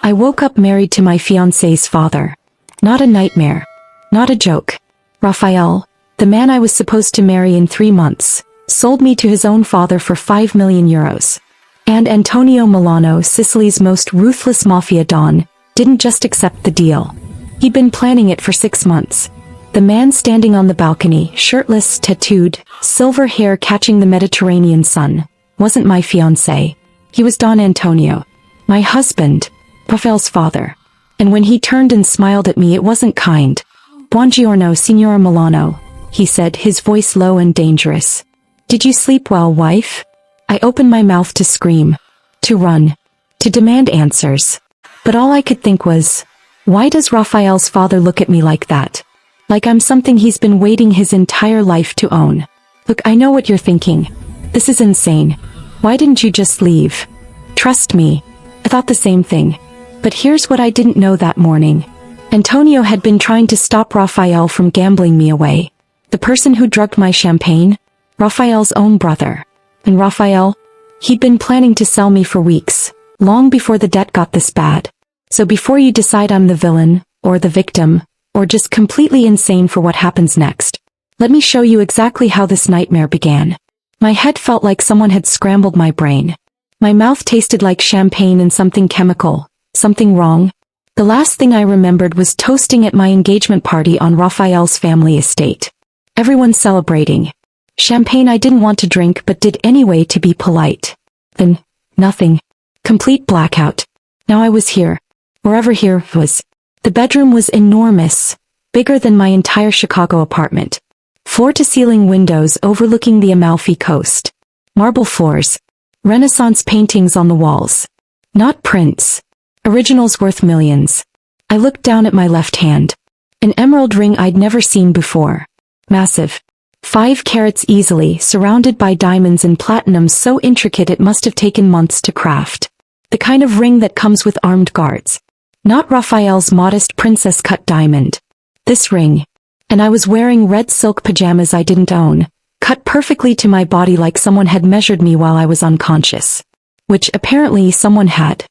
I woke up married to my fiancé's father. Not a nightmare. Not a joke. Rafael, the man I was supposed to marry in 3 months, sold me to his own father for 5 million euros. And Antonio Milano, Sicily's most ruthless mafia don, didn't just accept the deal. He'd been planning it for 6 months. The man standing on the balcony, shirtless, tattooed, silver hair catching the Mediterranean sun, wasn't my fiancé. He was Don Antonio, my husband, Rafael's father. And when he turned and smiled at me, it wasn't kind. "Buongiorno, Signora Milano," he said, his voice low and dangerous. "Did you sleep well, wife?" I opened my mouth to scream, to run, to demand answers. But all I could think was, why does Rafael's father look at me like that? Like I'm something he's been waiting his entire life to own. Look, I know what you're thinking. This is insane. Why didn't you just leave? Trust me. I thought the same thing. But here's what I didn't know that morning. Antonio had been trying to stop Rafael from gambling me away. The person who drugged my champagne? Rafael's own brother. And Rafael? He'd been planning to sell me for weeks, long before the debt got this bad. So before you decide I'm the villain, or the victim, or just completely insane for what happens next, let me show you exactly how this nightmare began. My head felt like someone had scrambled my brain. My mouth tasted like champagne and something chemical, something wrong. The last thing I remembered was toasting at my engagement party on Rafael's family estate. Everyone celebrating. Champagne I didn't want to drink but did anyway to be polite. Then, nothing. Complete blackout. Now I was here. Wherever here was. The bedroom was enormous, bigger than my entire Chicago apartment. Floor-to-ceiling windows overlooking the Amalfi Coast. Marble floors. Renaissance paintings on the walls. Not prints. Originals worth millions. I looked down at my left hand. An emerald ring I'd never seen before. Massive. 5 carats easily, surrounded by diamonds and platinum so intricate it must have taken months to craft. The kind of ring that comes with armed guards. Not Rafael's modest princess-cut diamond. This ring. And I was wearing red silk pajamas I didn't own, cut perfectly to my body like someone had measured me while I was unconscious. Which apparently someone had.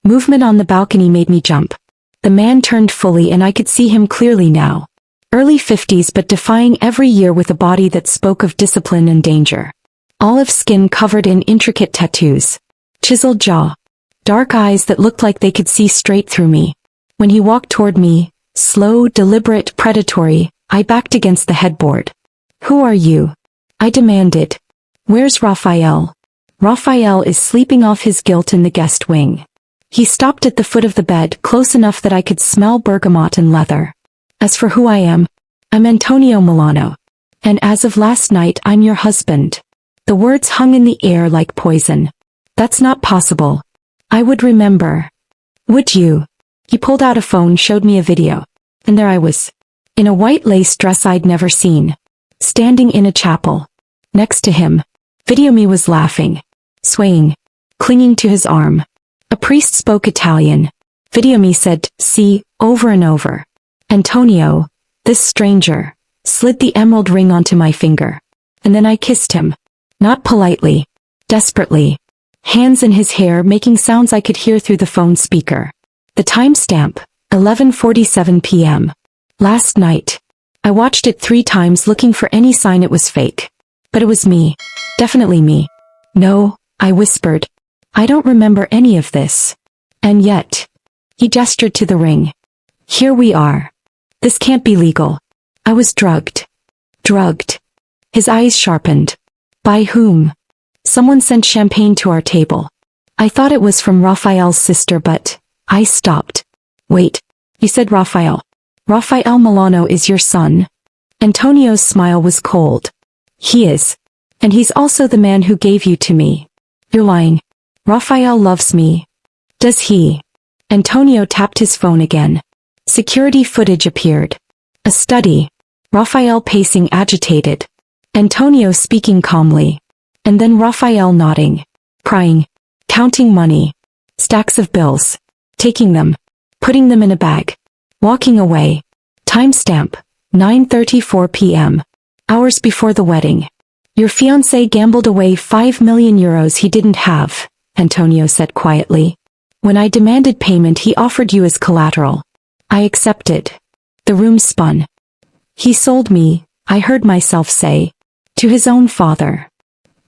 Movement on the balcony made me jump. The man turned fully and I could see him clearly now. Early 50s but defying every year with a body that spoke of discipline and danger. Olive skin covered in intricate tattoos. Chiseled jaw. Dark eyes that looked like they could see straight through me. When he walked toward me, slow, deliberate, predatory, I backed against the headboard. "Who are you?" I demanded. "Where's Rafael?" "Rafael is sleeping off his guilt in the guest wing." He stopped at the foot of the bed, close enough that I could smell bergamot and leather. "As for who I am, I'm Antonio Milano. And as of last night, I'm your husband." The words hung in the air like poison. "That's not possible. I would remember." "Would you?" He pulled out a phone, showed me a video. And there I was. In a white lace dress I'd never seen. Standing in a chapel. Next to him. Video me was laughing. Swaying. Clinging to his arm. A priest spoke Italian. Video me said, "See," over and over. Antonio, this stranger, slid the emerald ring onto my finger. And then I kissed him. Not politely. Desperately. Hands in his hair making sounds I could hear through the phone speaker. The timestamp, 11:47 p.m. Last night. I watched it 3 times looking for any sign it was fake. But it was me. Definitely me. "No," I whispered. "I don't remember any of this." And yet. He gestured to the ring. "Here we are. This can't be legal. I was drugged." Drugged. His eyes sharpened. "By whom?" "Someone sent champagne to our table. I thought it was from Rafael's sister but..." I stopped. "Wait. You said Rafael. Rafael Milano is your son?" Antonio's smile was cold. "He is. And he's also the man who gave you to me." "You're lying. Rafael loves me." "Does he?" Antonio tapped his phone again. Security footage appeared. A study. Rafael pacing agitated. Antonio speaking calmly. And then Rafael nodding. Crying. Counting money. Stacks of bills. Taking them. Putting them in a bag. Walking away. Timestamp. 9:34 p.m. Hours before the wedding. "Your fiancé gambled away 5 million euros he didn't have," Antonio said quietly. When I demanded payment, he offered you as collateral. I accepted. The room spun. He sold me, I heard myself say, to his own father.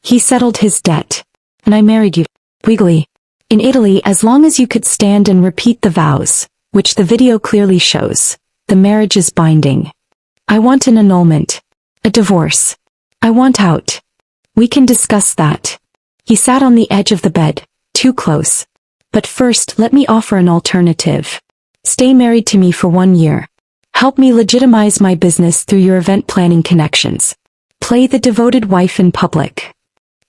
He settled his debt. And I married you. Wiggly. In Italy, as long as you could stand and repeat the vows, which the video clearly shows, the marriage is binding. I want an annulment. A divorce. I want out. We can discuss that. He sat on the edge of the bed, too close. But first, let me offer an alternative. Stay married to me for 1 year. Help me legitimize my business through your event planning connections. Play the devoted wife in public.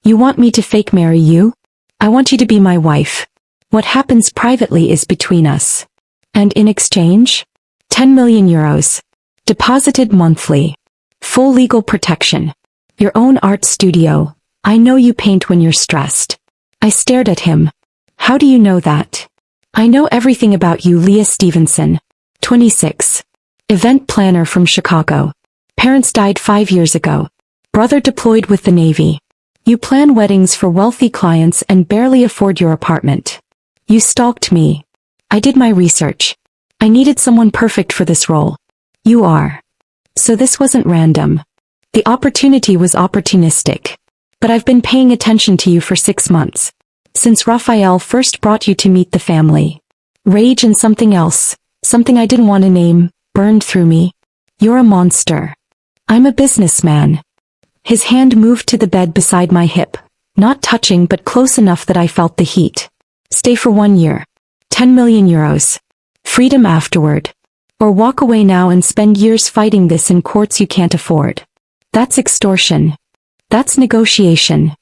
You want me to fake marry you? I want you to be my wife. What happens privately is between us. And in exchange? 10 million euros. Deposited monthly. Full legal protection. Your own art studio. I know you paint when you're stressed. I stared at him. How do you know that? I know everything about you, Leah Stevenson. 26. Event planner from Chicago. Parents died 5 years ago. Brother deployed with the Navy. You plan weddings for wealthy clients and barely afford your apartment. You stalked me. I did my research. I needed someone perfect for this role. You are. So this wasn't random. The opportunity was opportunistic. But I've been paying attention to you for 6 months. Since Rafael first brought you to meet the family. Rage and something else, something I didn't want to name, burned through me. You're a monster. I'm a businessman. His hand moved to the bed beside my hip, not touching but close enough that I felt the heat. Stay for 1 year. 10 million euros. Freedom afterward. Or walk away now and spend years fighting this in courts you can't afford. That's extortion. That's negotiation.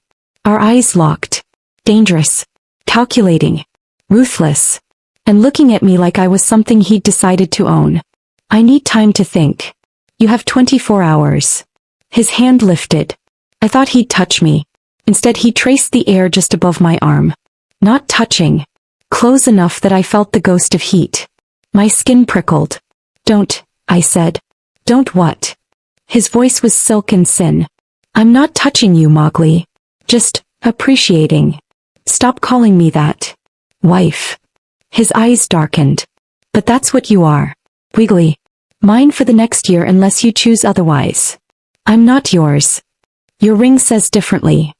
Our eyes locked. Dangerous. Calculating. Ruthless. And looking at me like I was something he'd decided to own. I need time to think. You have 24 hours. His hand lifted. I thought he'd touch me. Instead he traced the air just above my arm. Not touching. Close enough that I felt the ghost of heat. My skin prickled. Don't, I said. Don't what? His voice was silken sin. I'm not touching you, Mowgli. Just, appreciating. Stop calling me that. Wife. His eyes darkened. But that's what you are. Wiggly. Mine for the next year unless you choose otherwise. I'm not yours. Your ring says differently.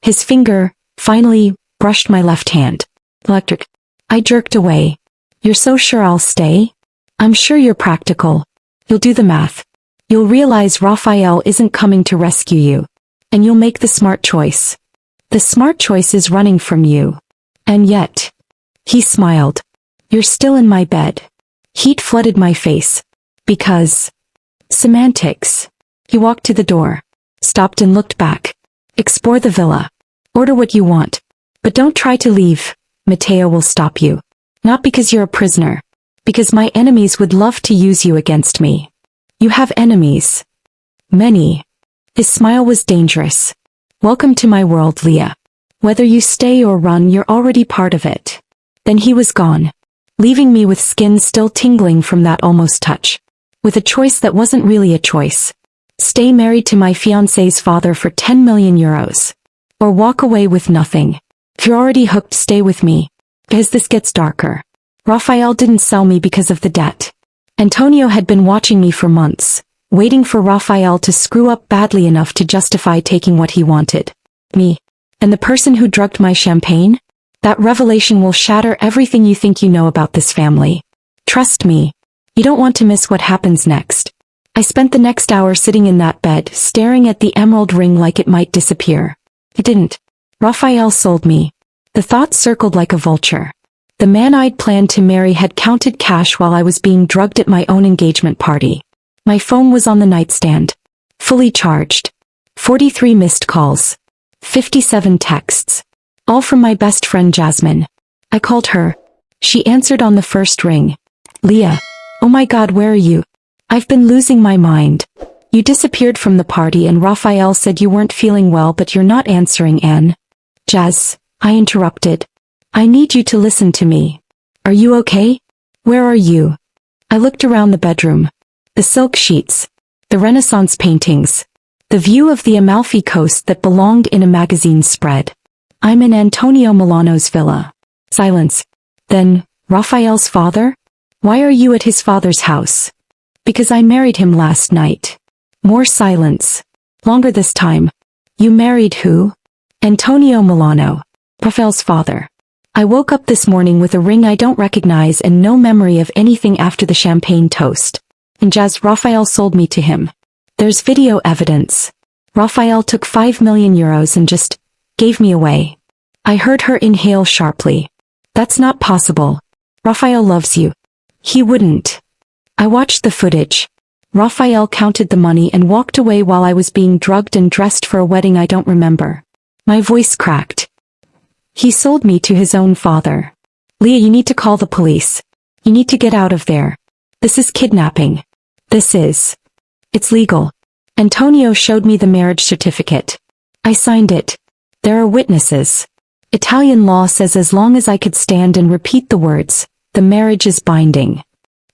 His finger, finally, brushed my left hand. Electric. I jerked away. You're so sure I'll stay? I'm sure you're practical. You'll do the math. You'll realize Rafael isn't coming to rescue you. And you'll make the smart choice. The smart choice is running from you. And yet. He smiled. You're still in my bed. Heat flooded my face. Because. Semantics. He walked to the door. Stopped and looked back. Explore the villa. Order what you want. But don't try to leave. Mateo will stop you. Not because you're a prisoner. Because my enemies would love to use you against me. You have enemies. Many. His smile was dangerous. Welcome to my world, Leah. Whether you stay or run, you're already part of it. Then he was gone. Leaving me with skin still tingling from that almost touch. With a choice that wasn't really a choice. Stay married to my fiancé's father for 10 million euros. Or walk away with nothing. If you're already hooked, stay with me. As this gets darker. Rafael didn't sell me because of the debt. Antonio had been watching me for months, waiting for Rafael to screw up badly enough to justify taking what he wanted. Me. And the person who drugged my champagne? That revelation will shatter everything you think you know about this family. Trust me. You don't want to miss what happens next. I spent the next hour sitting in that bed, staring at the emerald ring like it might disappear. It didn't. Rafael sold me. The thought circled like a vulture. The man I'd planned to marry had counted cash while I was being drugged at my own engagement party. My phone was on the nightstand. Fully charged. 43 missed calls. 57 texts. All from my best friend Jasmine. I called her. She answered on the first ring. Leah. Oh my God, where are you? I've been losing my mind. You disappeared from the party and Rafael said you weren't feeling well, but you're not answering, Anne. Jazz, I interrupted. I need you to listen to me. Are you okay? Where are you? I looked around the bedroom. The silk sheets. The Renaissance paintings. The view of the Amalfi Coast that belonged in a magazine spread. I'm in Antonio Milano's villa. Silence. Then, Rafael's father? Why are you at his father's house? Because I married him last night. More silence. Longer this time. You married who? Antonio Milano, Rafael's father. I woke up this morning with a ring I don't recognize and no memory of anything after the champagne toast. And Rafael sold me to him. There's video evidence. Rafael took 5 million euros and just gave me away. I heard her inhale sharply. That's not possible. Rafael loves you. He wouldn't. I watched the footage. Rafael counted the money and walked away while I was being drugged and dressed for a wedding I don't remember. My voice cracked. He sold me to his own father. Leah, you need to call the police. You need to get out of there. This is kidnapping. It's legal. Antonio showed me the marriage certificate. I signed it. There are witnesses. Italian law says as long as I could stand and repeat the words, the marriage is binding.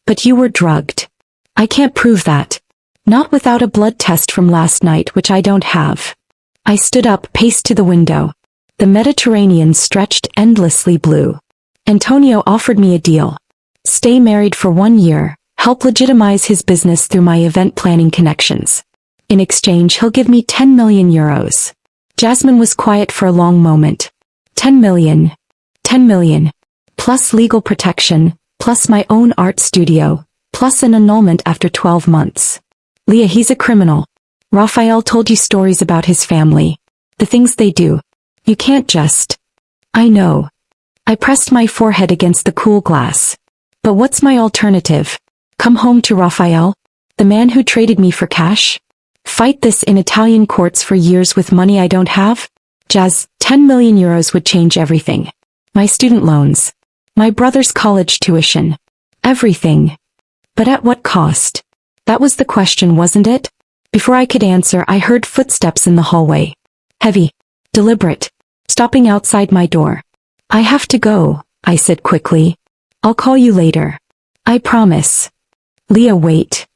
But you were drugged. I can't prove that. Not without a blood test from last night, which I don't have. I stood up, paced to the window. The Mediterranean stretched endlessly blue. Antonio offered me a deal. Stay married for 1 year, help legitimize his business through my event planning connections. In exchange, he'll give me 10 million euros. Jasmine was quiet for a long moment. 10 million. 10 million. Plus legal protection, plus my own art studio, plus an annulment after 12 months. Leah, he's a criminal. Rafael told you stories about his family. The things they do. You can't just... I know. I pressed my forehead against the cool glass. But what's my alternative? Come home to Rafael? The man who traded me for cash? Fight this in Italian courts for years with money I don't have? 10 million euros would change everything. My student loans. My brother's college tuition. Everything. But at what cost? That was the question, wasn't it? Before I could answer, I heard footsteps in the hallway. Heavy. Deliberate. Stopping outside my door. I have to go, I said quickly. I'll call you later. I promise. Leah, wait.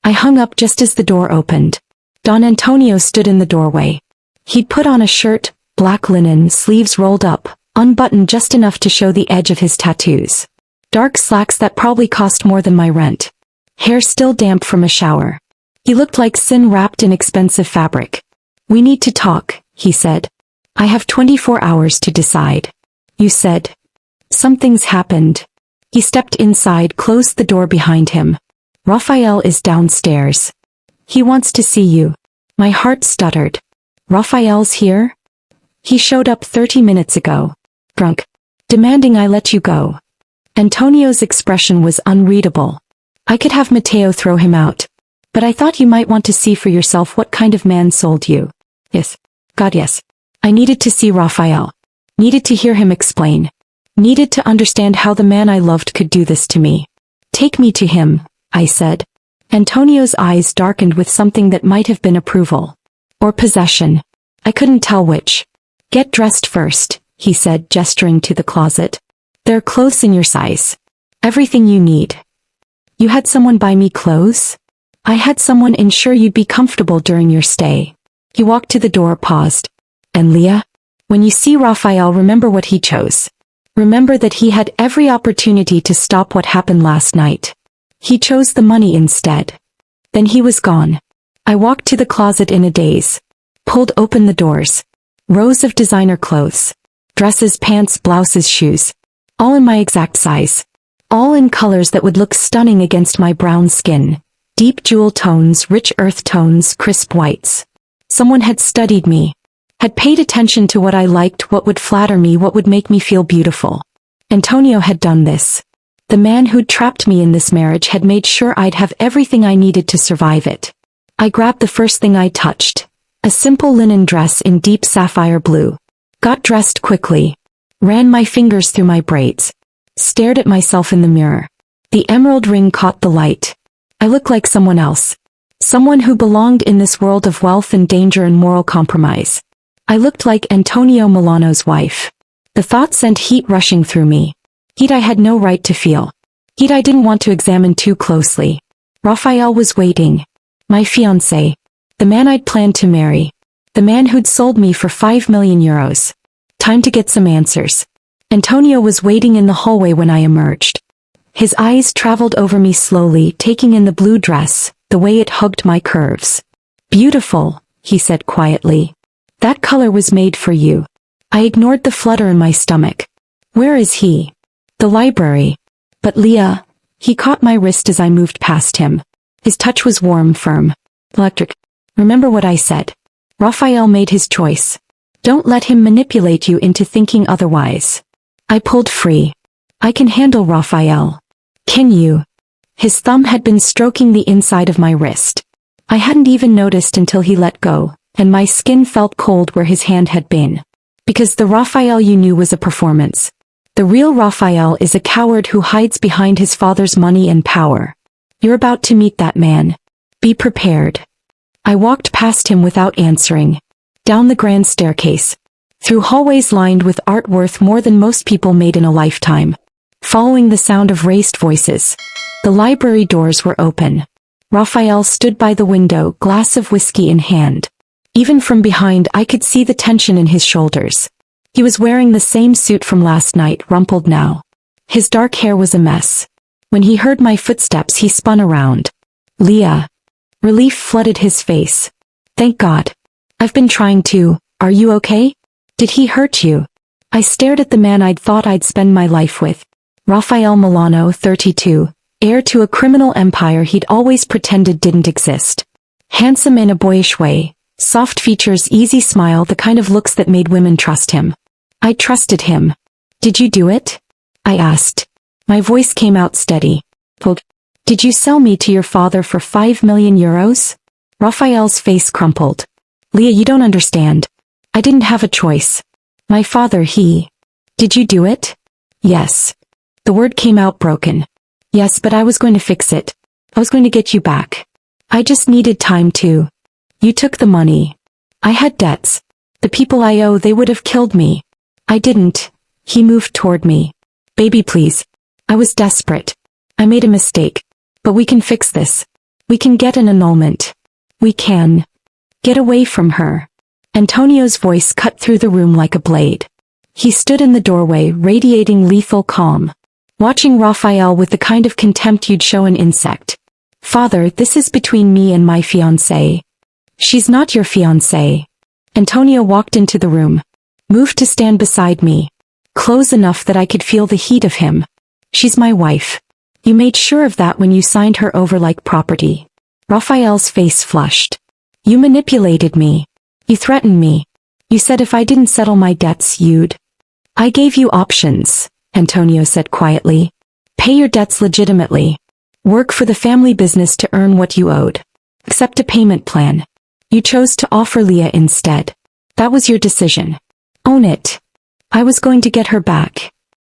I hung up just as the door opened. Don Antonio stood in the doorway. He'd put on a shirt, black linen, sleeves rolled up, unbuttoned just enough to show the edge of his tattoos. Dark slacks that probably cost more than my rent. Hair still damp from a shower. He looked like sin wrapped in expensive fabric. We need to talk, he said. I have 24 hours to decide. You said. Something's happened. He stepped inside, closed the door behind him. Rafael is downstairs. He wants to see you. My heart stuttered. Rafael's here? He showed up 30 minutes ago. Drunk. Demanding I let you go. Antonio's expression was unreadable. I could have Matteo throw him out. But I thought you might want to see for yourself what kind of man sold you. Yes. God, yes. I needed to see Rafael. Needed to hear him explain. Needed to understand how the man I loved could do this to me. Take me to him, I said. Antonio's eyes darkened with something that might have been approval. Or possession. I couldn't tell which. Get dressed first, he said, gesturing to the closet. There are clothes in your size. Everything you need. You had someone buy me clothes? I had someone ensure you'd be comfortable during your stay. He walked to the door, paused. And Leah? When you see Rafael, remember what he chose. Remember that he had every opportunity to stop what happened last night. He chose the money instead. Then he was gone. I walked to the closet in a daze. Pulled open the doors. Rows of designer clothes. Dresses, pants, blouses, shoes. All in my exact size. All in colors that would look stunning against my brown skin. Deep jewel tones, rich earth tones, crisp whites. Someone had studied me. Had paid attention to what I liked, what would flatter me, what would make me feel beautiful. Antonio had done this. The man who'd trapped me in this marriage had made sure I'd have everything I needed to survive it. I grabbed the first thing I touched. A simple linen dress in deep sapphire blue. Got dressed quickly. Ran my fingers through my braids. Stared at myself in the mirror. The emerald ring caught the light. I looked like someone else. Someone who belonged in this world of wealth and danger and moral compromise. I looked like Antonio Milano's wife. The thought sent heat rushing through me. Heat I had no right to feel. Heat I didn't want to examine too closely. Rafael was waiting. My fiancé. The man I'd planned to marry. The man who'd sold me for 5 million euros. Time to get some answers. Antonio was waiting in the hallway when I emerged. His eyes traveled over me slowly, taking in the blue dress, the way it hugged my curves. "Beautiful," he said quietly. "That color was made for you." I ignored the flutter in my stomach. "Where is he?" "The library." "But Leah," he caught my wrist as I moved past him. His touch was warm, firm. Electric. "Remember what I said. Rafael made his choice. Don't let him manipulate you into thinking otherwise." I pulled free. "I can handle Rafael." "Can you?" His thumb had been stroking the inside of my wrist. I hadn't even noticed until he let go, and my skin felt cold where his hand had been. Because the Rafael you knew was a performance. The real Rafael is a coward who hides behind his father's money and power. You're about to meet that man. Be prepared. I walked past him without answering. Down the grand staircase. Through hallways lined with art worth more than most people made in a lifetime. Following the sound of raised voices. The library doors were open. Rafael stood by the window, glass of whiskey in hand. Even from behind I could see the tension in his shoulders. He was wearing the same suit from last night, rumpled now. His dark hair was a mess. When he heard my footsteps he spun around. "Leah." Relief flooded his face. "Thank God. I've been trying to. Are you okay? Did he hurt you?" I stared at the man I'd thought I'd spend my life with. Rafael Milano, 32, heir to a criminal empire he'd always pretended didn't exist. Handsome in a boyish way, soft features, easy smile, the kind of looks that made women trust him. I trusted him. "Did you do it?" I asked. My voice came out steady. "Did you sell me to your father for 5 million euros? Rafael's face crumpled. "Leah, you don't understand. I didn't have a choice. My father, he..." "Did you do it?" "Yes." The word came out broken. "Yes, but I was going to fix it. I was going to get you back. I just needed time to..." "You took the money. I had debts. The people I owe, they would have killed me. I didn't." He moved toward me. "Baby, please." I was desperate. "I made a mistake. But we can fix this. We can get an annulment. We can get away from her." Antonio's voice cut through the room like a blade. He stood in the doorway, radiating lethal calm, watching Rafael with the kind of contempt you'd show an insect. "Father, this is between me and my fiancé." "She's not your fiancé." Antonio walked into the room, moved to stand beside me, close enough that I could feel the heat of him. "She's my wife. You made sure of that when you signed her over like property." Rafael's face flushed. "You manipulated me. You threatened me. You said if I didn't settle my debts you'd..." "I gave you options," Antonio said quietly. "Pay your debts legitimately. Work for the family business to earn what you owed. Accept a payment plan. You chose to offer Leah instead. That was your decision. Own it." "I was going to get her back."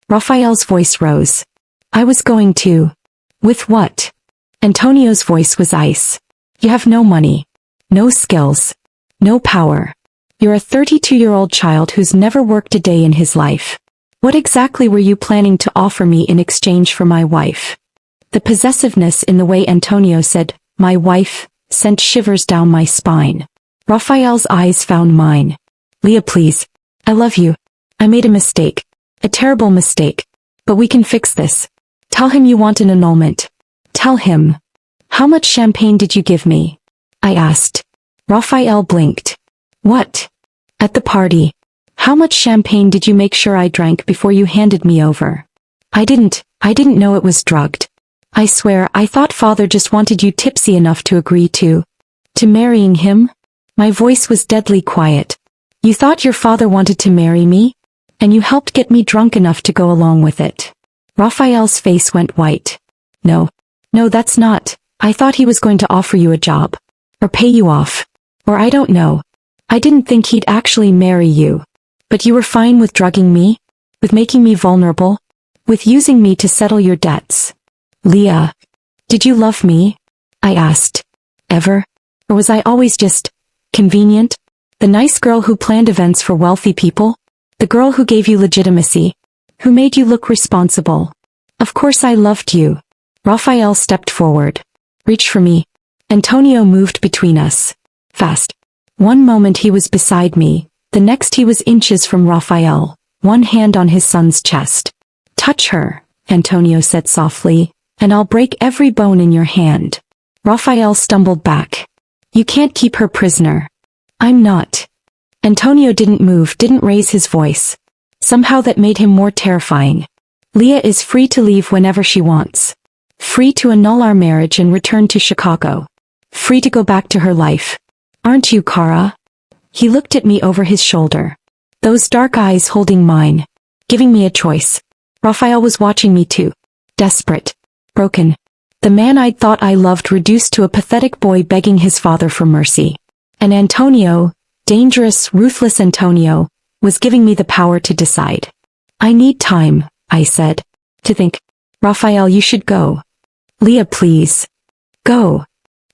Rafael's voice rose. "I was going to..." "With what?" Antonio's voice was ice. "You have no money. No skills. No power. You're a 32-year-old child who's never worked a day in his life. What exactly were you planning to offer me in exchange for my wife?" The possessiveness in the way Antonio said, "my wife," sent shivers down my spine. Rafael's eyes found mine. "Leah, please. I love you. I made a mistake. A terrible mistake. But we can fix this. Tell him you want an annulment. Tell him." "How much champagne did you give me?" I asked. Rafael blinked. "What?" "At the party. How much champagne did you make sure I drank before you handed me over?" I didn't know it was drugged. I swear, I thought father just wanted you tipsy enough to agree to marrying him?" My voice was deadly quiet. "You thought your father wanted to marry me? And you helped get me drunk enough to go along with it?" Rafael's face went white. No, that's not. I thought he was going to offer you a job. Or pay you off. Or I don't know. I didn't think he'd actually marry you. But you were fine with drugging me? With making me vulnerable? With using me to settle your debts? "Leah, did you love me?" I asked. "Ever? Or was I always just convenient? The nice girl who planned events for wealthy people? The girl who gave you legitimacy? Who made you look responsible? Of course I loved you." Rafael stepped forward. "Reach for me." Antonio moved between us. Fast. One moment he was beside me, the next he was inches from Rafael, one hand on his son's chest. "Touch her," Antonio said softly, "and I'll break every bone in your hand." Rafael stumbled back. "You can't keep her prisoner." "I'm not." Antonio didn't move, didn't raise his voice. Somehow that made him more terrifying. "Leah is free to leave whenever she wants. Free to annul our marriage and return to Chicago. Free to go back to her life. Aren't you, Kara?" He looked at me over his shoulder. Those dark eyes holding mine. Giving me a choice. Rafael was watching me too. Desperate. Broken. The man I'd thought I loved reduced to a pathetic boy begging his father for mercy. And Antonio, dangerous, ruthless Antonio, was giving me the power to decide. "I need time," I said. "To think." "Rafael, you should go." "Leah, please. Go."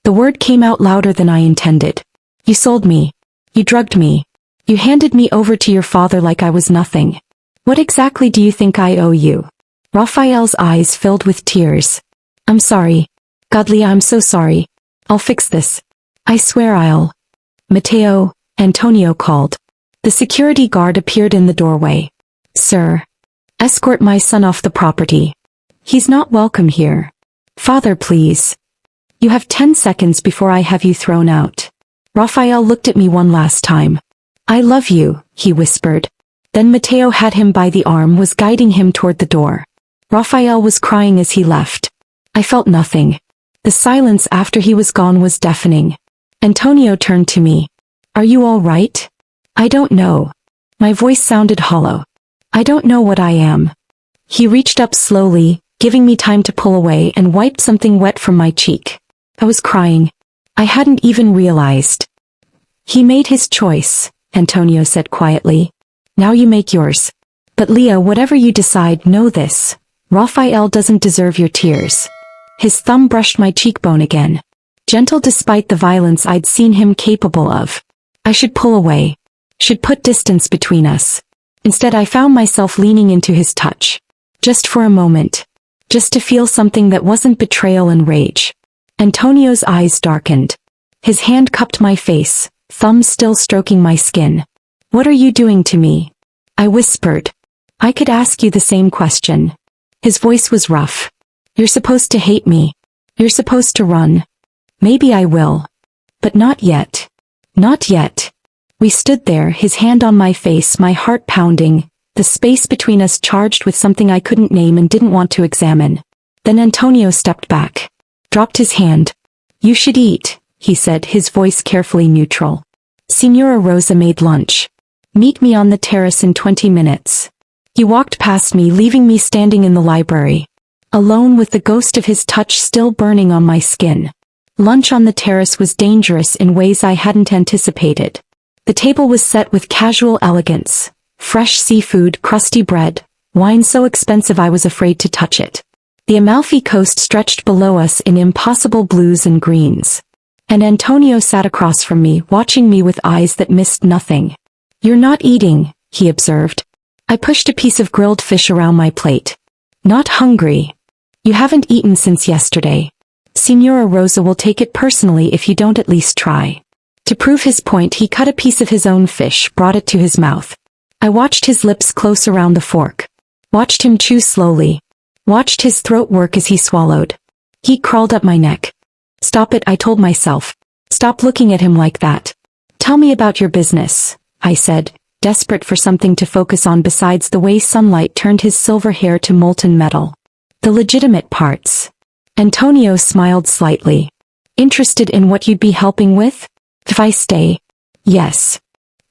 The word came out louder than I intended. "You sold me. You drugged me. You handed me over to your father like I was nothing. What exactly do you think I owe you?" Rafael's eyes filled with tears. "I'm sorry. Godly, I'm so sorry. I'll fix this. I swear I'll." "Mateo," Antonio called. The security guard appeared in the doorway. "Sir. Escort my son off the property. He's not welcome here." "Father, please. You have 10 seconds before I have you thrown out." Rafael looked at me one last time. "I love you," he whispered. Then Mateo had him by the arm, was guiding him toward the door. Rafael was crying as he left. I felt nothing. The silence after he was gone was deafening. Antonio turned to me. "Are you all right?" "I don't know." My voice sounded hollow. "I don't know what I am." He reached up slowly, giving me time to pull away, and wiped something wet from my cheek. I was crying. I hadn't even realized. "He made his choice," Antonio said quietly. "Now you make yours. But Leah, whatever you decide, know this. Rafael doesn't deserve your tears." His thumb brushed my cheekbone again. Gentle despite the violence I'd seen him capable of. I should pull away. Should put distance between us. Instead I found myself leaning into his touch. Just for a moment. Just to feel something that wasn't betrayal and rage. Antonio's eyes darkened. His hand cupped my face, thumb still stroking my skin. "What are you doing to me?" I whispered. "I could ask you the same question." His voice was rough. "You're supposed to hate me. You're supposed to run." "Maybe I will. But not yet. Not yet." We stood there, his hand on my face, my heart pounding, the space between us charged with something I couldn't name and didn't want to examine. Then Antonio stepped back. Dropped his hand. "You should eat," he said, his voice carefully neutral. "Signora Rosa made lunch. Meet me on the terrace in 20 minutes. He walked past me, leaving me standing in the library. Alone with the ghost of his touch still burning on my skin. Lunch on the terrace was dangerous in ways I hadn't anticipated. The table was set with casual elegance. Fresh seafood, crusty bread, wine so expensive I was afraid to touch it. The Amalfi Coast stretched below us in impossible blues and greens. And Antonio sat across from me, watching me with eyes that missed nothing. "You're not eating," he observed. I pushed a piece of grilled fish around my plate. "Not hungry. You haven't eaten since yesterday. Signora Rosa will take it personally if you don't at least try." To prove his point, he cut a piece of his own fish, brought it to his mouth. I watched his lips close around the fork. Watched him chew slowly. Watched his throat work as he swallowed. He crawled up my neck. "Stop it," I told myself. "Stop looking at him like that. Tell me about your business," I said, desperate for something to focus on besides the way sunlight turned his silver hair to molten metal. "The legitimate parts." Antonio smiled slightly. "Interested in what you'd be helping with? If I stay?" "Yes."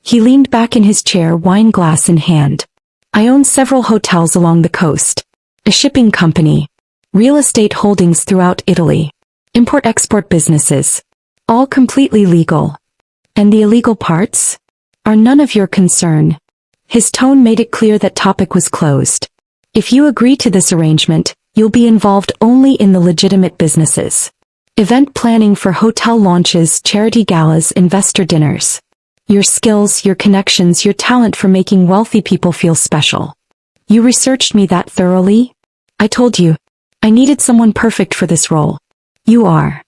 He leaned back in his chair, wine glass in hand. "I own several hotels along the coast. A shipping company. Real estate holdings throughout Italy. Import-export businesses. All completely legal. And the illegal parts? Are none of your concern." His tone made it clear that topic was closed. "If you agree to this arrangement, you'll be involved only in the legitimate businesses. Event planning for hotel launches, charity galas, investor dinners. Your skills, your connections, your talent for making wealthy people feel special. You researched me that thoroughly? I told you. I needed someone perfect for this role. You are."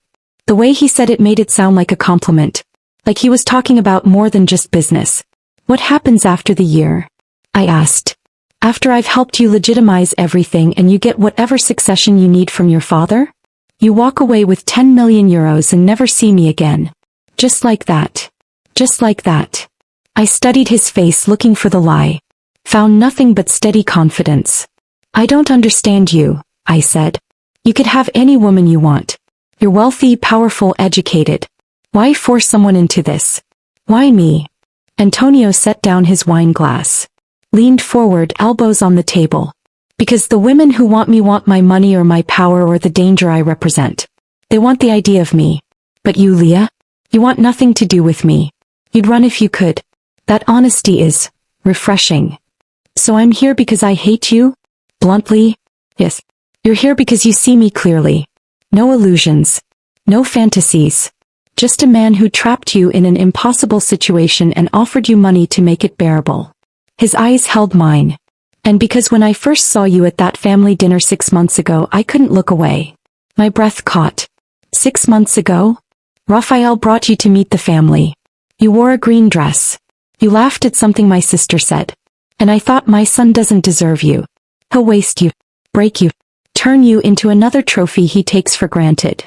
The way he said it made it sound like a compliment. Like he was talking about more than just business. "What happens after the year?" I asked. After I've helped you legitimize everything and you get whatever succession you need from your father? You walk away with 10 million euros and never see me again. Just like that. Just like that. I studied his face looking for the lie. Found nothing but steady confidence. I don't understand you, I said. You could have any woman you want. You're wealthy, powerful, educated. Why force someone into this? Why me? Antonio set down his wine glass. Leaned forward, elbows on the table. Because the women who want me want my money or my power or the danger I represent. They want the idea of me. But you, Leah? You want nothing to do with me. You'd run if you could. That honesty is refreshing. So I'm here because I hate you? Bluntly? Yes. You're here because you see me clearly. No illusions. No fantasies. Just a man who trapped you in an impossible situation and offered you money to make it bearable. His eyes held mine. And because when I first saw you at that family dinner 6 months ago, I couldn't look away. My breath caught. 6 months ago? Rafael brought you to meet the family. You wore a green dress. You laughed at something my sister said. And I thought, my son doesn't deserve you. He'll waste you, break you, turn you into another trophy he takes for granted.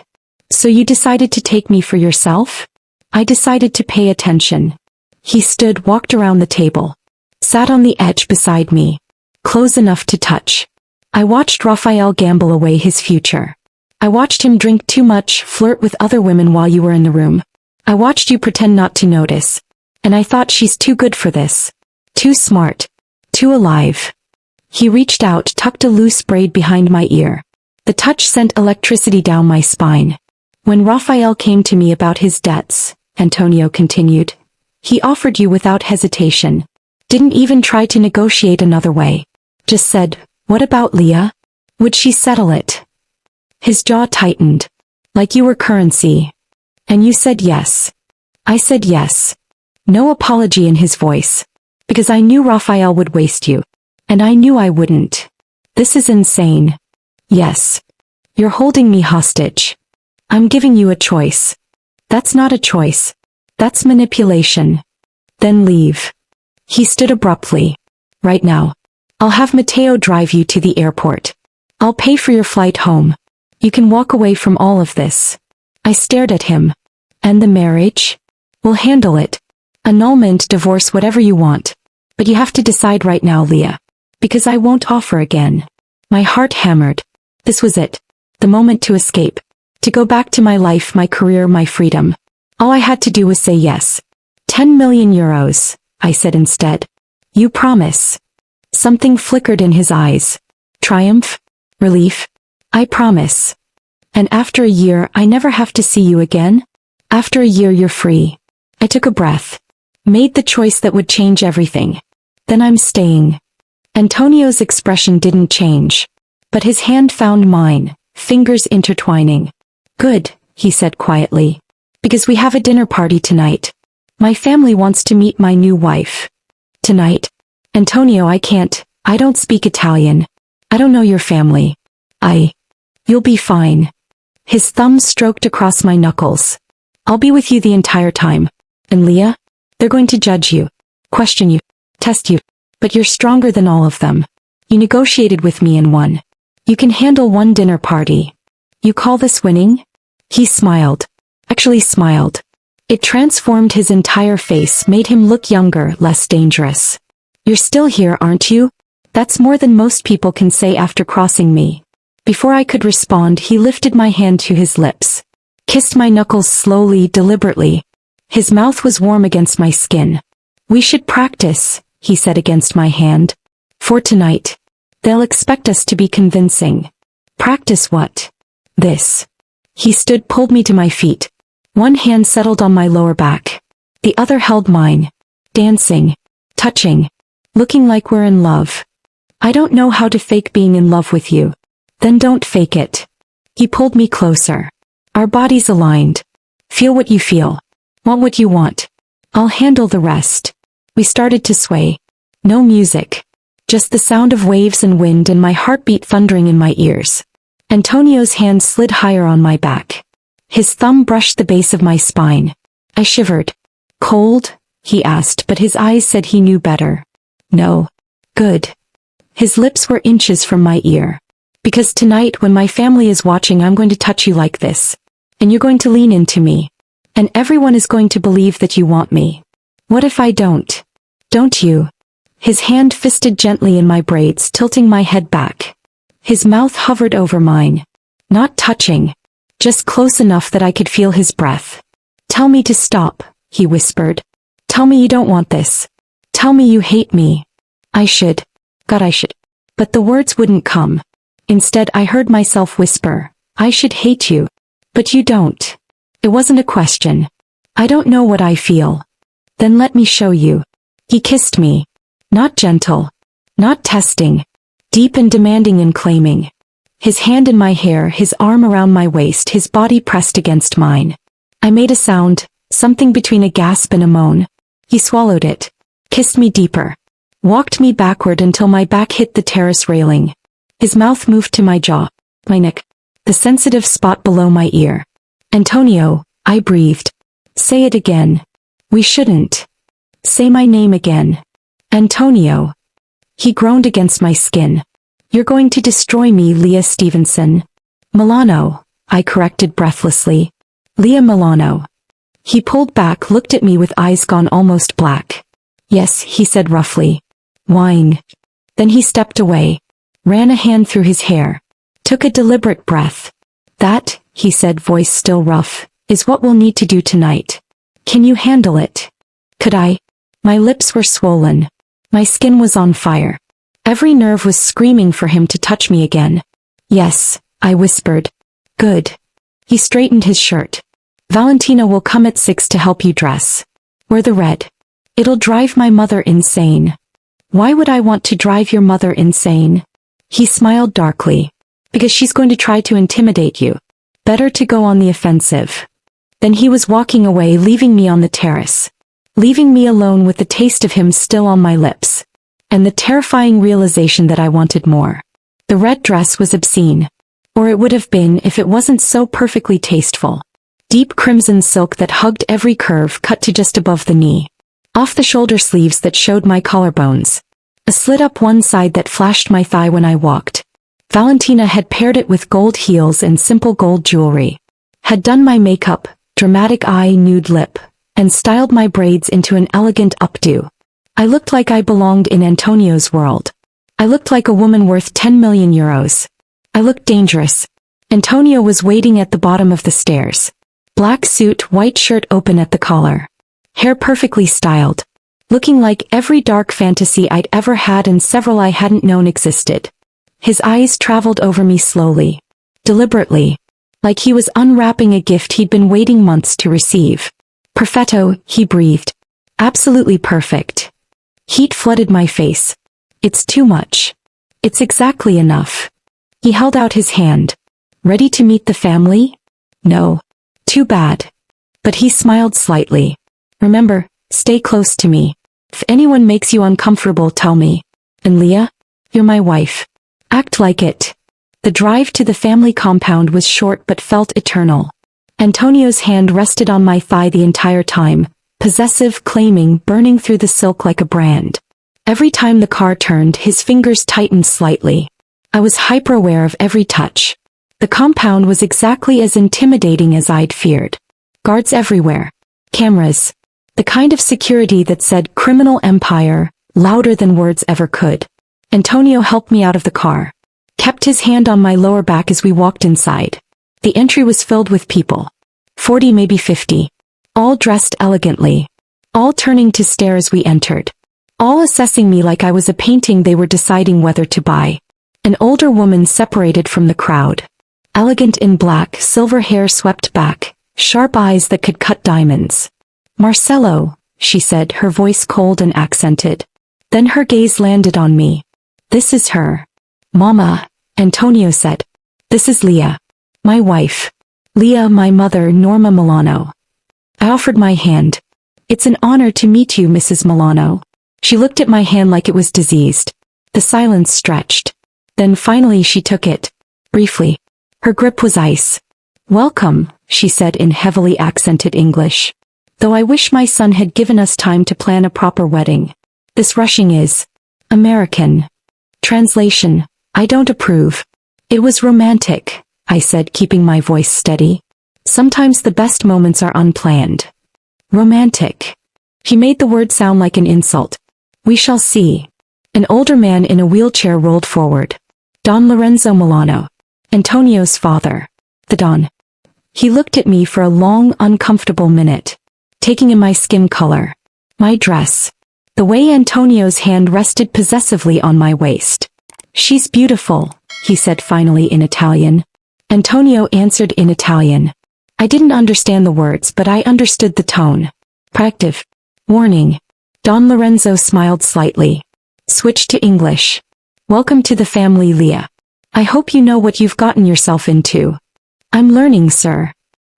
So you decided to take me for yourself? I decided to pay attention. He stood, walked around the table. Sat on the edge beside me. Close enough to touch. I watched Rafael gamble away his future. I watched him drink too much, flirt with other women while you were in the room. I watched you pretend not to notice. And I thought, she's too good for this. Too smart. Too alive. He reached out, tucked a loose braid behind my ear. The touch sent electricity down my spine. When Rafael came to me about his debts, Antonio continued, he offered you without hesitation. Didn't even try to negotiate another way. Just said, what about Leah? Would she settle it? His jaw tightened. Like you were currency. And you said yes. I said yes. No apology in his voice. Because I knew Rafael would waste you. And I knew I wouldn't. This is insane. Yes. You're holding me hostage. I'm giving you a choice. That's not a choice. That's manipulation. Then leave. He stood abruptly. Right now. I'll have Mateo drive you to the airport. I'll pay for your flight home. You can walk away from all of this. I stared at him. And the marriage? We'll handle it. Annulment, divorce, whatever you want. But you have to decide right now, Leah. Because I won't offer again. My heart hammered. This was it. The moment to escape. To go back to my life, my career, my freedom. All I had to do was say yes. 10 million euros, I said instead. You promise? Something flickered in his eyes. Triumph? Relief? I promise. And after a year, I never have to see you again? After a year, you're free. I took a breath. Made the choice that would change everything. Then I'm staying. Antonio's expression didn't change. But his hand found mine, fingers intertwining. Good, he said quietly. Because we have a dinner party tonight. My family wants to meet my new wife. Tonight? Antonio, I don't speak Italian. I don't know your family. You'll be fine. His thumb stroked across my knuckles. I'll be with you the entire time. And Leah? They're going to judge you, question you, test you. But you're stronger than all of them. You negotiated with me and won. You can handle one dinner party. You call this winning? He smiled. Actually smiled. It transformed his entire face, made him look younger, less dangerous. You're still here, aren't you? That's more than most people can say after crossing me. Before I could respond, he lifted my hand to his lips. Kissed my knuckles slowly, deliberately. His mouth was warm against my skin. We should practice, he said against my hand. For tonight. They'll expect us to be convincing. Practice what? This. He stood, pulled me to my feet. One hand settled on my lower back. The other held mine. Dancing. Touching. Looking like we're in love. I don't know how to fake being in love with you. Then don't fake it. He pulled me closer. Our bodies aligned. Feel what you feel. Want what you want. I'll handle the rest. We started to sway. No music. Just the sound of waves and wind and my heartbeat thundering in my ears. Antonio's hand slid higher on my back. His thumb brushed the base of my spine. I shivered. Cold? He asked, but his eyes said he knew better. No. Good. His lips were inches from my ear. Because tonight when my family is watching I'm going to touch you like this. And you're going to lean into me. And everyone is going to believe that you want me. What if I don't? Don't you? His hand fisted gently in my braids, tilting my head back. His mouth hovered over mine. Not touching. Just close enough that I could feel his breath. Tell me to stop, he whispered. Tell me you don't want this. Tell me you hate me. I should. God, I should. But the words wouldn't come. Instead, I heard myself whisper, I should hate you. But you don't. It wasn't a question. I don't know what I feel. Then let me show you. He kissed me. Not gentle. Not testing. Deep and demanding and claiming. His hand in my hair, his arm around my waist, his body pressed against mine. I made a sound, something between a gasp and a moan. He swallowed it. Kissed me deeper. Walked me backward until my back hit the terrace railing. His mouth moved to my jaw, my neck, the sensitive spot below my ear. Antonio, I breathed. Say it again. We shouldn't. Say my name again. Antonio. He groaned against my skin. You're going to destroy me, Leah Stevenson. Milano, I corrected breathlessly. Leah Milano. He pulled back, looked at me with eyes gone almost black. Yes, he said roughly. Whine. Then he stepped away. Ran a hand through his hair. Took a deliberate breath. That, he said, voice still rough, is what we'll need to do tonight. Can you handle it? Could I? My lips were swollen. My skin was on fire. Every nerve was screaming for him to touch me again. Yes, I whispered. Good. He straightened his shirt. Valentina will come at 6 to help you dress. Wear the red. It'll drive my mother insane. Why would I want to drive your mother insane? He smiled darkly. Because she's going to try to intimidate you. Better to go on the offensive. Then he was walking away, leaving me on the terrace. Leaving me alone with the taste of him still on my lips. And the terrifying realization that I wanted more. The red dress was obscene. Or it would have been if it wasn't so perfectly tasteful. Deep crimson silk that hugged every curve, cut to just above the knee. Off the shoulder sleeves that showed my collarbones. A slit up one side that flashed my thigh when I walked. Valentina had paired it with gold heels and simple gold jewelry. Had done my makeup, dramatic eye, nude lip. And styled my braids into an elegant updo. I looked like I belonged in Antonio's world. I looked like a woman worth 10 million euros. I looked dangerous. Antonio was waiting at the bottom of the stairs. Black suit, white shirt open at the collar. Hair perfectly styled. Looking like every dark fantasy I'd ever had and several I hadn't known existed. His eyes traveled over me slowly. Deliberately. Like he was unwrapping a gift he'd been waiting months to receive. Perfetto, he breathed. Absolutely perfect. Heat flooded my face. It's too much. It's exactly enough. He held out his hand. Ready to meet the family? No. Too bad. But he smiled slightly. Remember, stay close to me. If anyone makes you uncomfortable, tell me. And Leah? You're my wife. Act like it. The drive to the family compound was short but felt eternal. Antonio's hand rested on my thigh the entire time, possessive, claiming, burning through the silk like a brand. Every time the car turned, his fingers tightened slightly. I was hyper-aware of every touch. The compound was exactly as intimidating as I'd feared. Guards everywhere. Cameras. The kind of security that said criminal empire, louder than words ever could. Antonio helped me out of the car. Kept his hand on my lower back as we walked inside. The entry was filled with people. 40, maybe 50. All dressed elegantly. All turning to stare as we entered. All assessing me like I was a painting they were deciding whether to buy. An older woman separated from the crowd. Elegant in black, silver hair swept back, sharp eyes that could cut diamonds. Marcelo, she said, her voice cold and accented. Then her gaze landed on me. This is her. Mama, Antonio said. This is Leah. My wife. Leah, my mother, Norma Milano. I offered my hand. It's an honor to meet you, Mrs. Milano. She looked at my hand like it was diseased. The silence stretched. Then finally she took it. Briefly. Her grip was ice. Welcome, she said in heavily accented English. Though I wish my son had given us time to plan a proper wedding. This rushing is American. Translation: I don't approve. It was romantic, I said, keeping my voice steady. Sometimes the best moments are unplanned. Romantic. He made the word sound like an insult. We shall see. An older man in a wheelchair rolled forward. Don Lorenzo Milano. Antonio's father. The Don. He looked at me for a long, uncomfortable minute, taking in my skin color, my dress, the way Antonio's hand rested possessively on my waist. She's beautiful, he said finally in Italian. Antonio answered in Italian. I didn't understand the words, but I understood the tone. Proactive. Warning. Don Lorenzo smiled slightly. Switched to English. Welcome to the family, Leah. I hope you know what you've gotten yourself into. I'm learning, sir.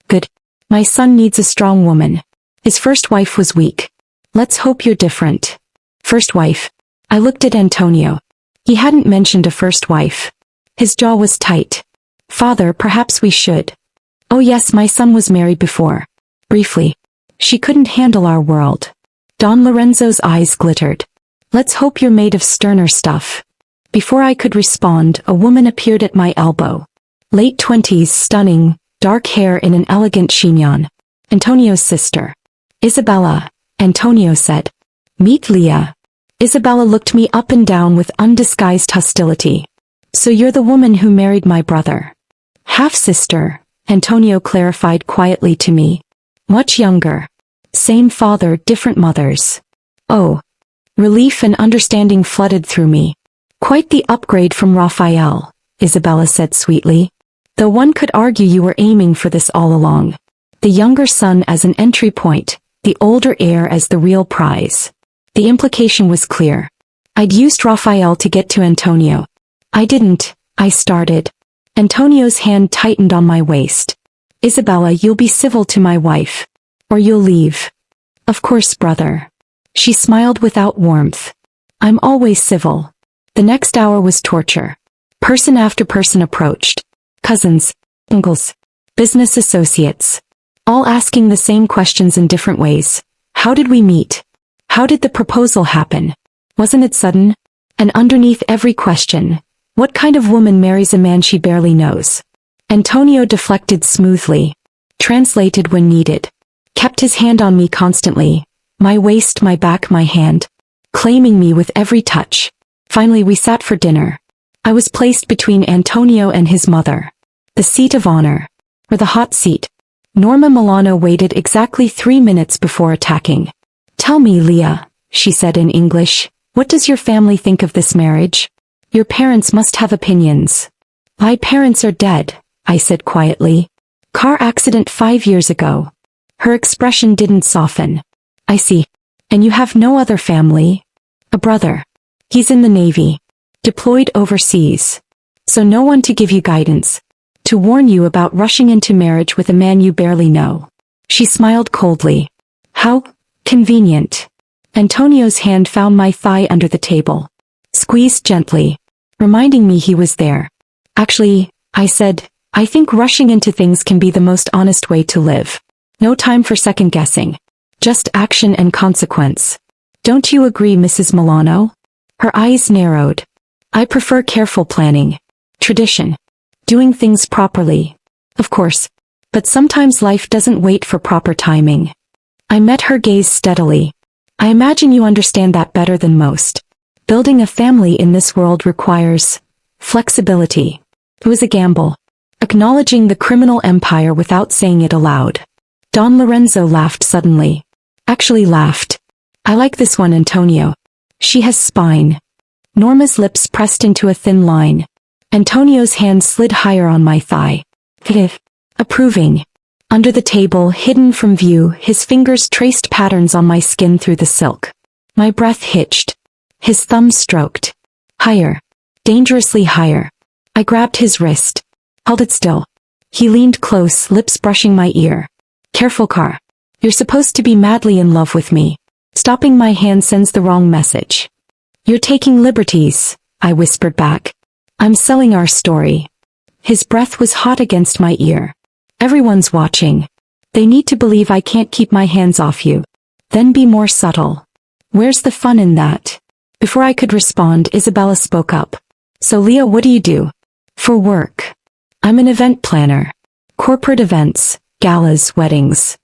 Good. My son needs a strong woman. His first wife was weak. Let's hope you're different. First wife. I looked at Antonio. He hadn't mentioned a first wife. His jaw was tight. Father, perhaps we should. Oh yes, my son was married before. Briefly. She couldn't handle our world. Don Lorenzo's eyes glittered. Let's hope you're made of sterner stuff. Before I could respond, a woman appeared at my elbow. Late 20s, stunning, dark hair in an elegant chignon. Antonio's sister. Isabella, Antonio said. Meet Leah. Isabella looked me up and down with undisguised hostility. So you're the woman who married my brother. Half-sister, Antonio clarified quietly to me. Much younger. Same father, different mothers. Oh. Relief and understanding flooded through me. Quite the upgrade from Rafael, Isabella said sweetly. Though one could argue you were aiming for this all along. The younger son as an entry point, the older heir as the real prize. The implication was clear. I'd used Rafael to get to Antonio. I didn't, I started. Antonio's hand tightened on my waist. Isabella, you'll be civil to my wife. Or you'll leave. Of course, brother. She smiled without warmth. I'm always civil. The next hour was torture. Person after person approached. Cousins, uncles, business associates. All asking the same questions in different ways. How did we meet? How did the proposal happen? Wasn't it sudden? And underneath every question, what kind of woman marries a man she barely knows? Antonio deflected smoothly. Translated when needed. Kept his hand on me constantly. My waist, my back, my hand. Claiming me with every touch. Finally we sat for dinner. I was placed between Antonio and his mother. The seat of honor. Or the hot seat. Norma Milano waited exactly 3 minutes before attacking. Tell me, Leah, she said in English, what does your family think of this marriage? Your parents must have opinions. My parents are dead, I said quietly. Car accident 5 years ago. Her expression didn't soften. I see. And you have no other family? A brother. He's in the Navy. Deployed overseas. So no one to give you guidance. To warn you about rushing into marriage with a man you barely know. She smiled coldly. How convenient. Antonio's hand found my thigh under the table. Squeezed gently. Reminding me he was there. Actually, I said, I think rushing into things can be the most honest way to live. No time for second guessing. Just action and consequence. Don't you agree, Mrs. Milano? Her eyes narrowed. I prefer careful planning. Tradition. Doing things properly. Of course. But sometimes life doesn't wait for proper timing. I met her gaze steadily. I imagine you understand that better than most. Building a family in this world requires flexibility. It was a gamble. Acknowledging the criminal empire without saying it aloud. Don Lorenzo laughed suddenly. Actually laughed. I like this one, Antonio. She has spine. Norma's lips pressed into a thin line. Antonio's hand slid higher on my thigh. Approving. Under the table, hidden from view, his fingers traced patterns on my skin through the silk. My breath hitched. His thumb stroked. Higher. Dangerously higher. I grabbed his wrist. Held it still. He leaned close, lips brushing my ear. Careful, Car. You're supposed to be madly in love with me. Stopping my hand sends the wrong message. You're taking liberties, I whispered back. I'm selling our story. His breath was hot against my ear. Everyone's watching. They need to believe I can't keep my hands off you. Then be more subtle. Where's the fun in that? Before I could respond, Isabella spoke up. So Leah, what do you do? For work. I'm an event planner. Corporate events, galas, weddings.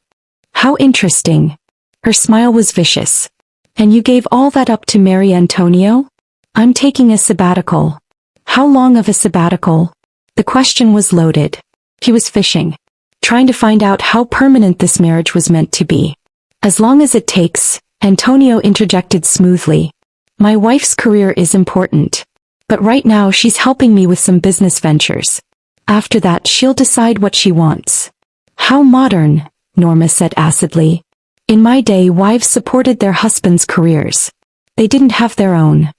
How interesting. Her smile was vicious. And you gave all that up to marry Antonio? I'm taking a sabbatical. How long of a sabbatical? The question was loaded. He was fishing. Trying to find out how permanent this marriage was meant to be. As long as it takes, Antonio interjected smoothly. My wife's career is important. But right now she's helping me with some business ventures. After that she'll decide what she wants. How modern, Norma said acidly. In my day wives supported their husbands' careers. They didn't have their own.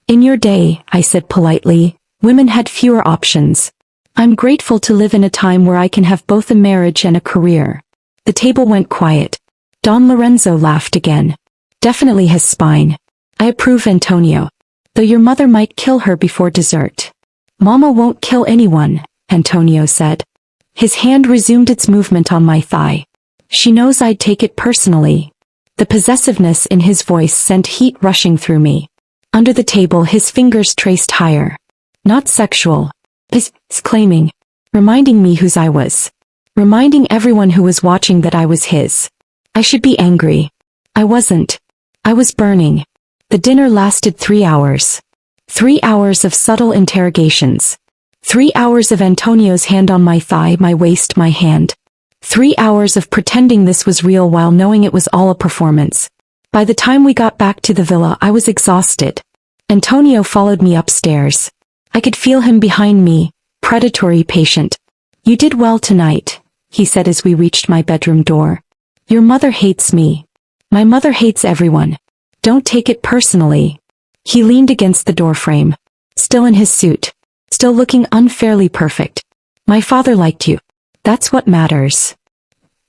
In your day, I said politely, women had fewer options. I'm grateful to live in a time where I can have both a marriage and a career. The table went quiet. Don Lorenzo laughed again. Definitely has spine. I approve, Antonio. Though your mother might kill her before dessert. Mama won't kill anyone, Antonio said. His hand resumed its movement on my thigh. She knows I'd take it personally. The possessiveness in his voice sent heat rushing through me. Under the table his fingers traced higher. Not sexual. He's claiming. Reminding me whose I was. Reminding everyone who was watching that I was his. I should be angry. I wasn't. I was burning. The dinner lasted 3 hours. 3 hours of subtle interrogations. 3 hours of Antonio's hand on my thigh, my waist, my hand. 3 hours of pretending this was real while knowing it was all a performance. By the time we got back to the villa I was exhausted. Antonio followed me upstairs. I could feel him behind me, predatory, patient. You did well tonight, he said as we reached my bedroom door. Your mother hates me. My mother hates everyone. Don't take it personally. He leaned against the doorframe. Still in his suit. Still looking unfairly perfect. My father liked you. That's what matters.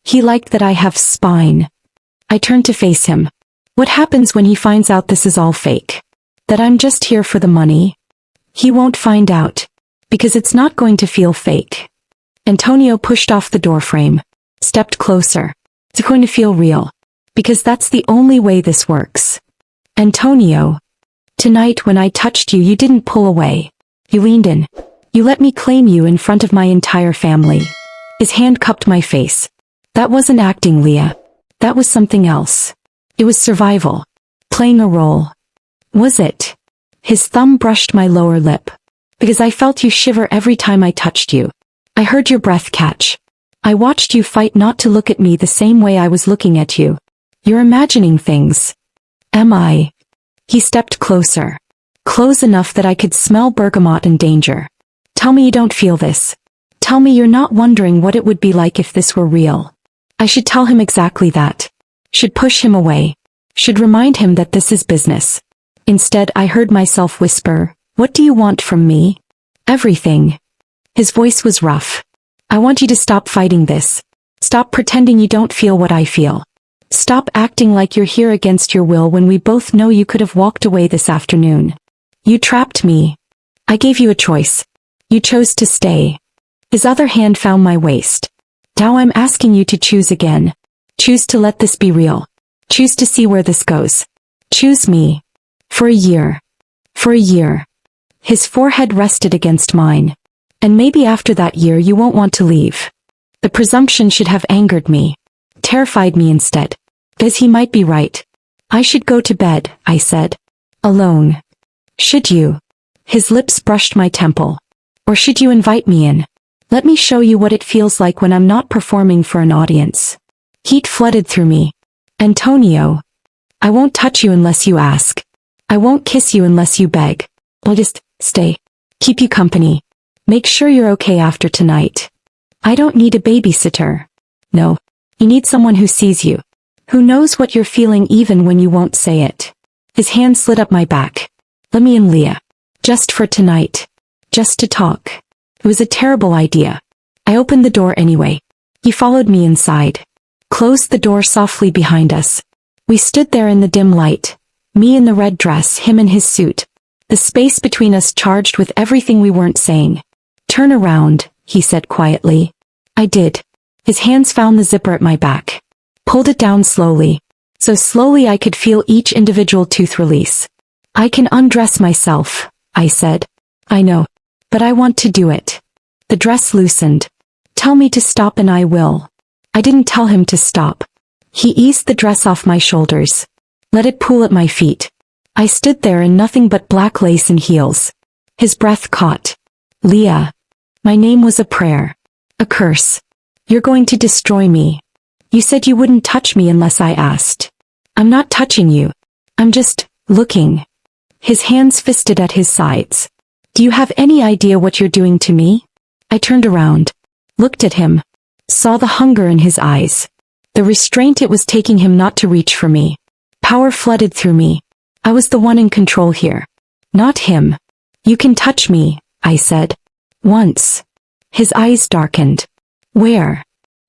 He liked that I have spine. I turned to face him. What happens when he finds out this is all fake? That I'm just here for the money? He won't find out. Because it's not going to feel fake. Antonio pushed off the doorframe. Stepped closer. It's going to feel real. Because that's the only way this works. Antonio. Tonight when I touched you, you didn't pull away. You leaned in. You let me claim you in front of my entire family. His hand cupped my face. That wasn't acting, Leah. That was something else. It was survival. Playing a role. Was it? His thumb brushed my lower lip. Because I felt you shiver every time I touched you. I heard your breath catch. I watched you fight not to look at me the same way I was looking at you. You're imagining things. Am I? He stepped closer. Close enough that I could smell bergamot and danger. Tell me you don't feel this. Tell me you're not wondering what it would be like if this were real. I should tell him exactly that. Should push him away. Should remind him that this is business. Instead I heard myself whisper, what do you want from me? Everything. His voice was rough. I want you to stop fighting this. Stop pretending you don't feel what I feel. Stop acting like you're here against your will when we both know you could have walked away this afternoon. You trapped me. I gave you a choice. You chose to stay. His other hand found my waist. Now I'm asking you to choose again. Choose to let this be real. Choose to see where this goes. Choose me. For a year. For a year. His forehead rested against mine. And maybe after that year you won't want to leave. The presumption should have angered me. Terrified me instead. Because he might be right. I should go to bed, I said. Alone. Should you? His lips brushed my temple. Or should you invite me in? Let me show you what it feels like when I'm not performing for an audience. Heat flooded through me. Antonio. I won't touch you unless you ask. I won't kiss you unless you beg. I'll just stay. Keep you company. Make sure you're okay after tonight. I don't need a babysitter. No. You need someone who sees you. Who knows what you're feeling even when you won't say it. His hand slid up my back. Let me in, Leah. Just for tonight. Just to talk. It was a terrible idea. I opened the door anyway. He followed me inside. Closed the door softly behind us. We stood there in the dim light. Me in the red dress, him in his suit. The space between us charged with everything we weren't saying. Turn around, he said quietly. I did. His hands found the zipper at my back. Pulled it down slowly. So slowly I could feel each individual tooth release. I can undress myself, I said. I know. But I want to do it. The dress loosened. Tell me to stop and I will. I didn't tell him to stop. He eased the dress off my shoulders. Let it pool at my feet. I stood there in nothing but black lace and heels. His breath caught. Leah. My name was a prayer. A curse. You're going to destroy me. You said you wouldn't touch me unless I asked. I'm not touching you. I'm just looking. His hands fisted at his sides. Do you have any idea what you're doing to me? I turned around, looked at him, saw the hunger in his eyes, the restraint it was taking him not to reach for me. Power flooded through me. I was the one in control here. Not him. You can touch me, I said. Once. His eyes darkened. Where?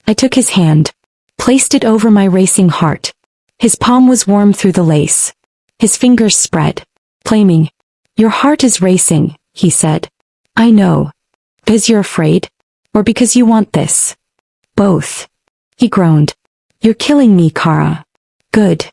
I took his hand, placed it over my racing heart. His palm was warm through the lace. His fingers spread, flaming. Your heart is racing, he said. I know. Because you're afraid? Or because you want this? Both. He groaned. You're killing me, Kara. Good.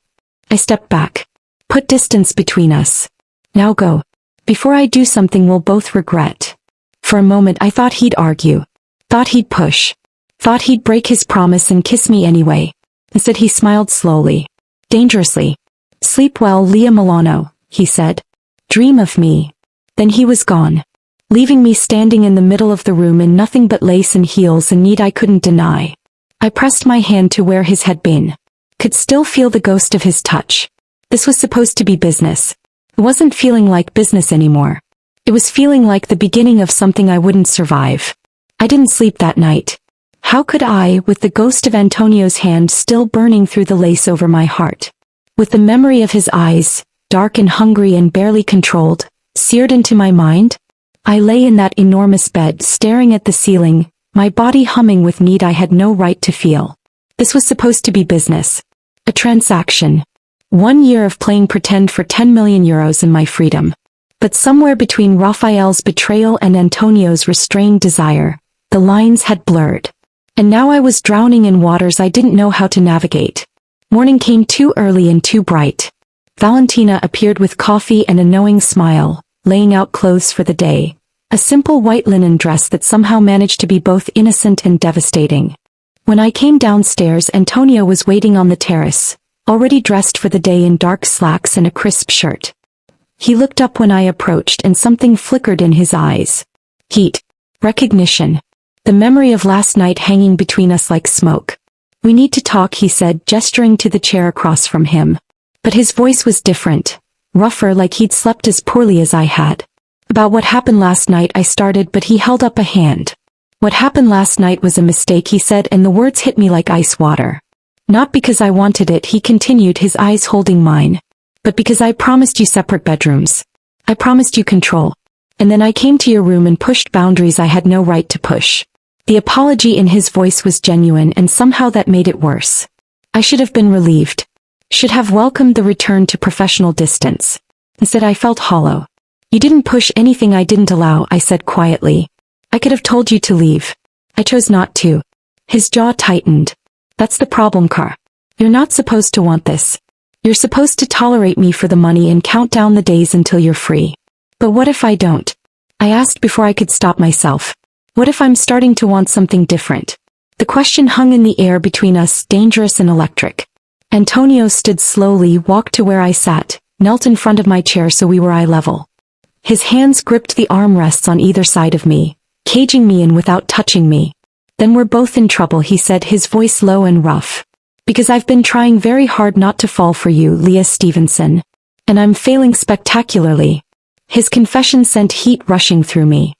I stepped back. Put distance between us. Now go. Before I do something we'll both regret. For a moment I thought he'd argue. Thought he'd push. Thought he'd break his promise and kiss me anyway. Instead he smiled slowly. Dangerously. Sleep well, Leah Milano, he said. Dream of me. Then he was gone, leaving me standing in the middle of the room in nothing but lace and heels, a need I couldn't deny. I pressed my hand to where his had been. Could still feel the ghost of his touch. This was supposed to be business. It wasn't feeling like business anymore. It was feeling like the beginning of something I wouldn't survive. I didn't sleep that night. How could I, with the ghost of Antonio's hand still burning through the lace over my heart? With the memory of his eyes, dark and hungry and barely controlled, seared into my mind? I lay in that enormous bed staring at the ceiling, my body humming with need I had no right to feel. This was supposed to be business. A transaction. 1 year of playing pretend for 10 million euros and my freedom. But somewhere between Rafael's betrayal and Antonio's restrained desire, the lines had blurred. And now I was drowning in waters I didn't know how to navigate. Morning came too early and too bright. Valentina appeared with coffee and a knowing smile, laying out clothes for the day. A simple white linen dress that somehow managed to be both innocent and devastating. When I came downstairs, Antonio was waiting on the terrace, already dressed for the day in dark slacks and a crisp shirt. He looked up when I approached and something flickered in his eyes. Heat. Recognition. The memory of last night hanging between us like smoke. We need to talk, he said, gesturing to the chair across from him. But his voice was different. Rougher, like he'd slept as poorly as I had. About what happened last night I started, but he held up a hand. What happened last night was a mistake, he said, and the words hit me like ice water. Not because I wanted it, he continued, his eyes holding mine. But because I promised you separate bedrooms. I promised you control. And then I came to your room and pushed boundaries I had no right to push. The apology in his voice was genuine, and somehow that made it worse. I should have been relieved. Should have welcomed the return to professional distance. Instead I felt hollow. You didn't push anything I didn't allow, I said quietly. I could have told you to leave. I chose not to. His jaw tightened. That's the problem, Car. You're not supposed to want this. You're supposed to tolerate me for the money and count down the days until you're free. But what if I don't? I asked before I could stop myself. What if I'm starting to want something different? The question hung in the air between us, dangerous and electric. Antonio stood slowly, walked to where I sat, knelt in front of my chair so we were eye level. His hands gripped the armrests on either side of me, caging me in without touching me. Then we're both in trouble, he said, his voice low and rough. Because I've been trying very hard not to fall for you, Leah Stevenson. And I'm failing spectacularly. His confession sent heat rushing through me.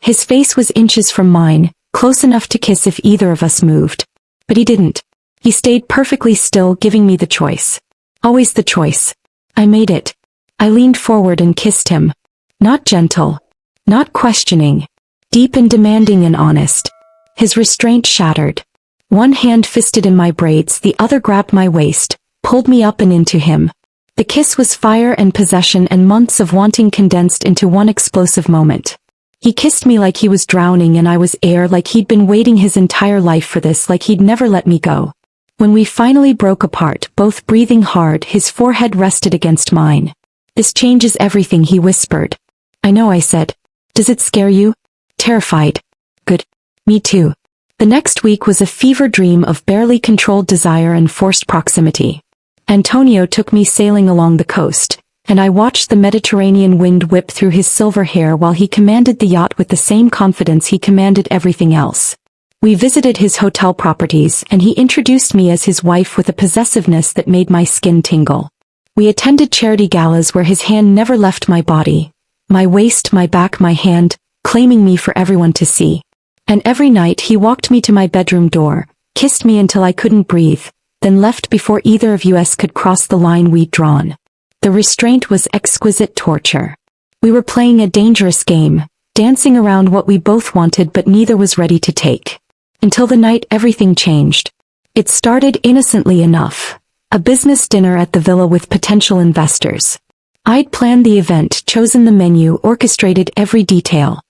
His face was inches from mine, close enough to kiss if either of us moved. But he didn't. He stayed perfectly still, giving me the choice. Always the choice. I made it. I leaned forward and kissed him. Not gentle. Not questioning. Deep and demanding and honest. His restraint shattered. One hand fisted in my braids, the other grabbed my waist, pulled me up and into him. The kiss was fire and possession and months of wanting condensed into one explosive moment. He kissed me like he was drowning and I was air, like he'd been waiting his entire life for this, like he'd never let me go. When we finally broke apart, both breathing hard, his forehead rested against mine. This changes everything, he whispered. I know, I said. Does it scare you? Terrified. Good. Me too. The next week was a fever dream of barely controlled desire and forced proximity. Antonio took me sailing along the coast, and I watched the Mediterranean wind whip through his silver hair while he commanded the yacht with the same confidence he commanded everything else. We visited his hotel properties, and he introduced me as his wife with a possessiveness that made my skin tingle. We attended charity galas where his hand never left my body, my waist, my back, my hand, claiming me for everyone to see. And every night he walked me to my bedroom door, kissed me until I couldn't breathe, then left before either of us could cross the line we'd drawn. The restraint was exquisite torture. We were playing a dangerous game, dancing around what we both wanted but neither was ready to take. Until the night everything changed. It started innocently enough. A business dinner at the villa with potential investors. I'd planned the event, chosen the menu, orchestrated every detail.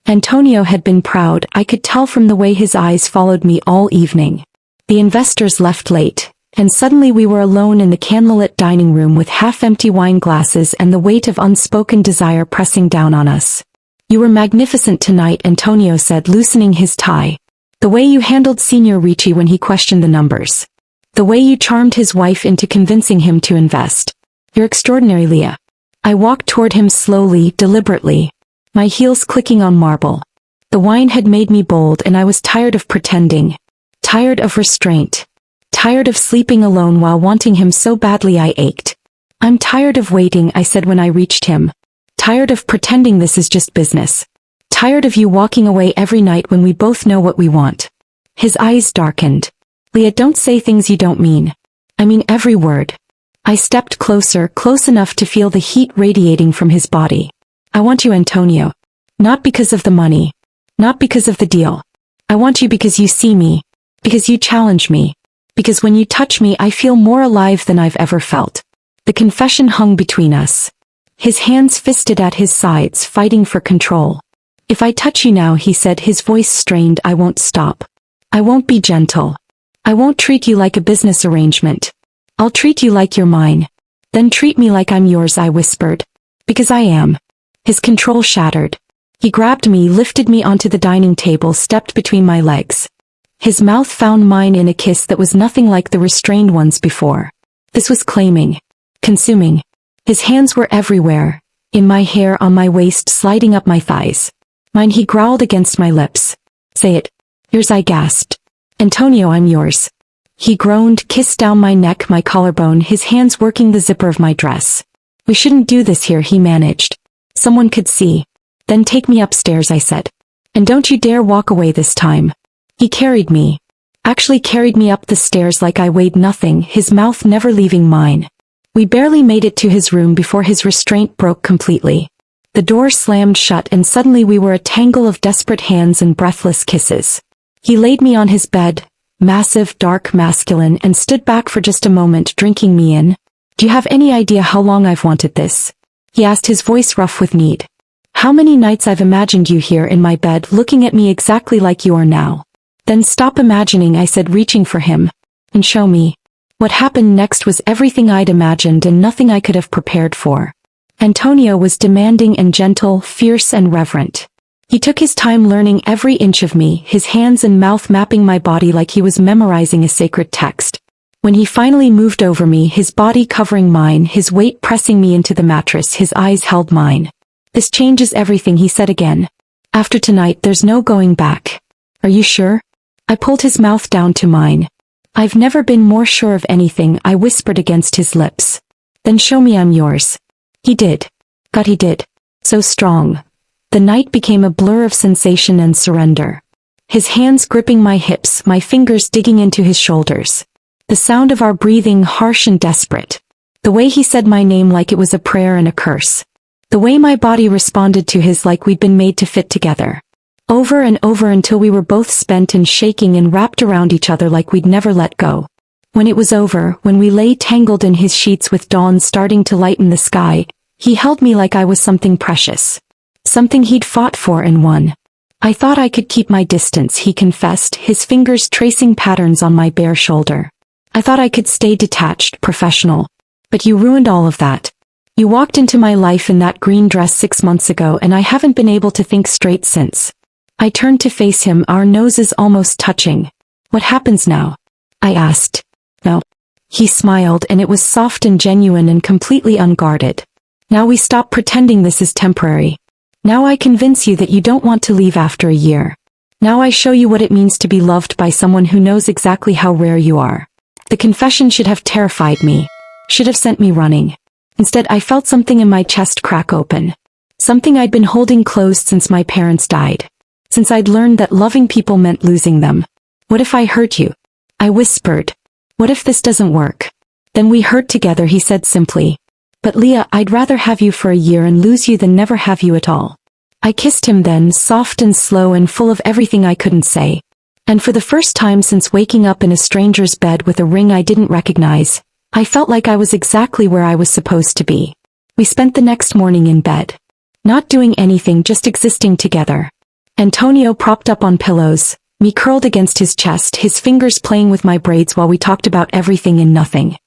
Antonio had been proud, I could tell from the way his eyes followed me all evening. The investors left late, and suddenly we were alone in the candlelit dining room with half-empty wine glasses and the weight of unspoken desire pressing down on us. You were magnificent tonight, Antonio said, loosening his tie. The way you handled Senior Ricci when he questioned the numbers. The way you charmed his wife into convincing him to invest. You're extraordinary, Leah. I walked toward him slowly, deliberately, my heels clicking on marble. The wine had made me bold and I was tired of pretending. Tired of restraint. Tired of sleeping alone while wanting him so badly I ached. I'm tired of waiting, I said when I reached him. Tired of pretending this is just business. Tired of you walking away every night when we both know what we want. His eyes darkened. Leah, don't say things you don't mean. I mean every word. I stepped closer, close enough to feel the heat radiating from his body. I want you, Antonio. Not because of the money. Not because of the deal. I want you because you see me. Because you challenge me. Because when you touch me I feel more alive than I've ever felt. The confession hung between us. His hands fisted at his sides, fighting for control. If I touch you now, he said, his voice strained, I won't stop. I won't be gentle. I won't treat you like a business arrangement. I'll treat you like you're mine. Then treat me like I'm yours, I whispered. Because I am. His control shattered. He grabbed me, lifted me onto the dining table, stepped between my legs. His mouth found mine in a kiss that was nothing like the restrained ones before. This was claiming. Consuming. His hands were everywhere. In my hair, on my waist, sliding up my thighs. Mine, he growled against my lips. Say it. Yours, I gasped. Antonio, I'm yours. He groaned, kissed down my neck, my collarbone, his hands working the zipper of my dress. We shouldn't do this here, he managed. Someone could see. Then take me upstairs, I said. And don't you dare walk away this time. He carried me. Actually carried me up the stairs like I weighed nothing, his mouth never leaving mine. We barely made it to his room before his restraint broke completely. The door slammed shut and suddenly we were a tangle of desperate hands and breathless kisses. He laid me on his bed, massive, dark, masculine, and stood back for just a moment, drinking me in. Do you have any idea how long I've wanted this? He asked, his voice rough with need. How many nights I've imagined you here in my bed, looking at me exactly like you are now. Then stop imagining, I said, reaching for him. And show me. What happened next was everything I'd imagined and nothing I could have prepared for. Antonio was demanding and gentle, fierce and reverent. He took his time learning every inch of me, his hands and mouth mapping my body like he was memorizing a sacred text. When he finally moved over me, his body covering mine, his weight pressing me into the mattress, his eyes held mine. This changes everything, he said again. After tonight, there's no going back. Are you sure? I pulled his mouth down to mine. I've never been more sure of anything, I whispered against his lips. Then show me I'm yours. He did. God, he did. So strong. The night became a blur of sensation and surrender. His hands gripping my hips, my fingers digging into his shoulders. The sound of our breathing harsh and desperate. The way he said my name like it was a prayer and a curse. The way my body responded to his like we'd been made to fit together. Over and over until we were both spent and shaking and wrapped around each other like we'd never let go. When it was over, when we lay tangled in his sheets with dawn starting to lighten the sky, he held me like I was something precious. Something he'd fought for and won. I thought I could keep my distance, he confessed, his fingers tracing patterns on my bare shoulder. I thought I could stay detached, professional. But you ruined all of that. You walked into my life in that green dress 6 months ago and I haven't been able to think straight since. I turned to face him, our noses almost touching. What happens now? I asked. No. He smiled and it was soft and genuine and completely unguarded. Now we stop pretending this is temporary. Now I convince you that you don't want to leave after a year. Now I show you what it means to be loved by someone who knows exactly how rare you are. The confession should have terrified me. Should have sent me running. Instead, I felt something in my chest crack open. Something I'd been holding closed since my parents died. Since I'd learned that loving people meant losing them. What if I hurt you? I whispered. What if this doesn't work? Then we hurt together, he said simply. But Leah, I'd rather have you for a year and lose you than never have you at all. I kissed him then, soft and slow and full of everything I couldn't say. And for the first time since waking up in a stranger's bed with a ring I didn't recognize, I felt like I was exactly where I was supposed to be. We spent the next morning in bed. Not doing anything, just existing together. Antonio propped up on pillows, me curled against his chest, his fingers playing with my braids while we talked about everything and nothing.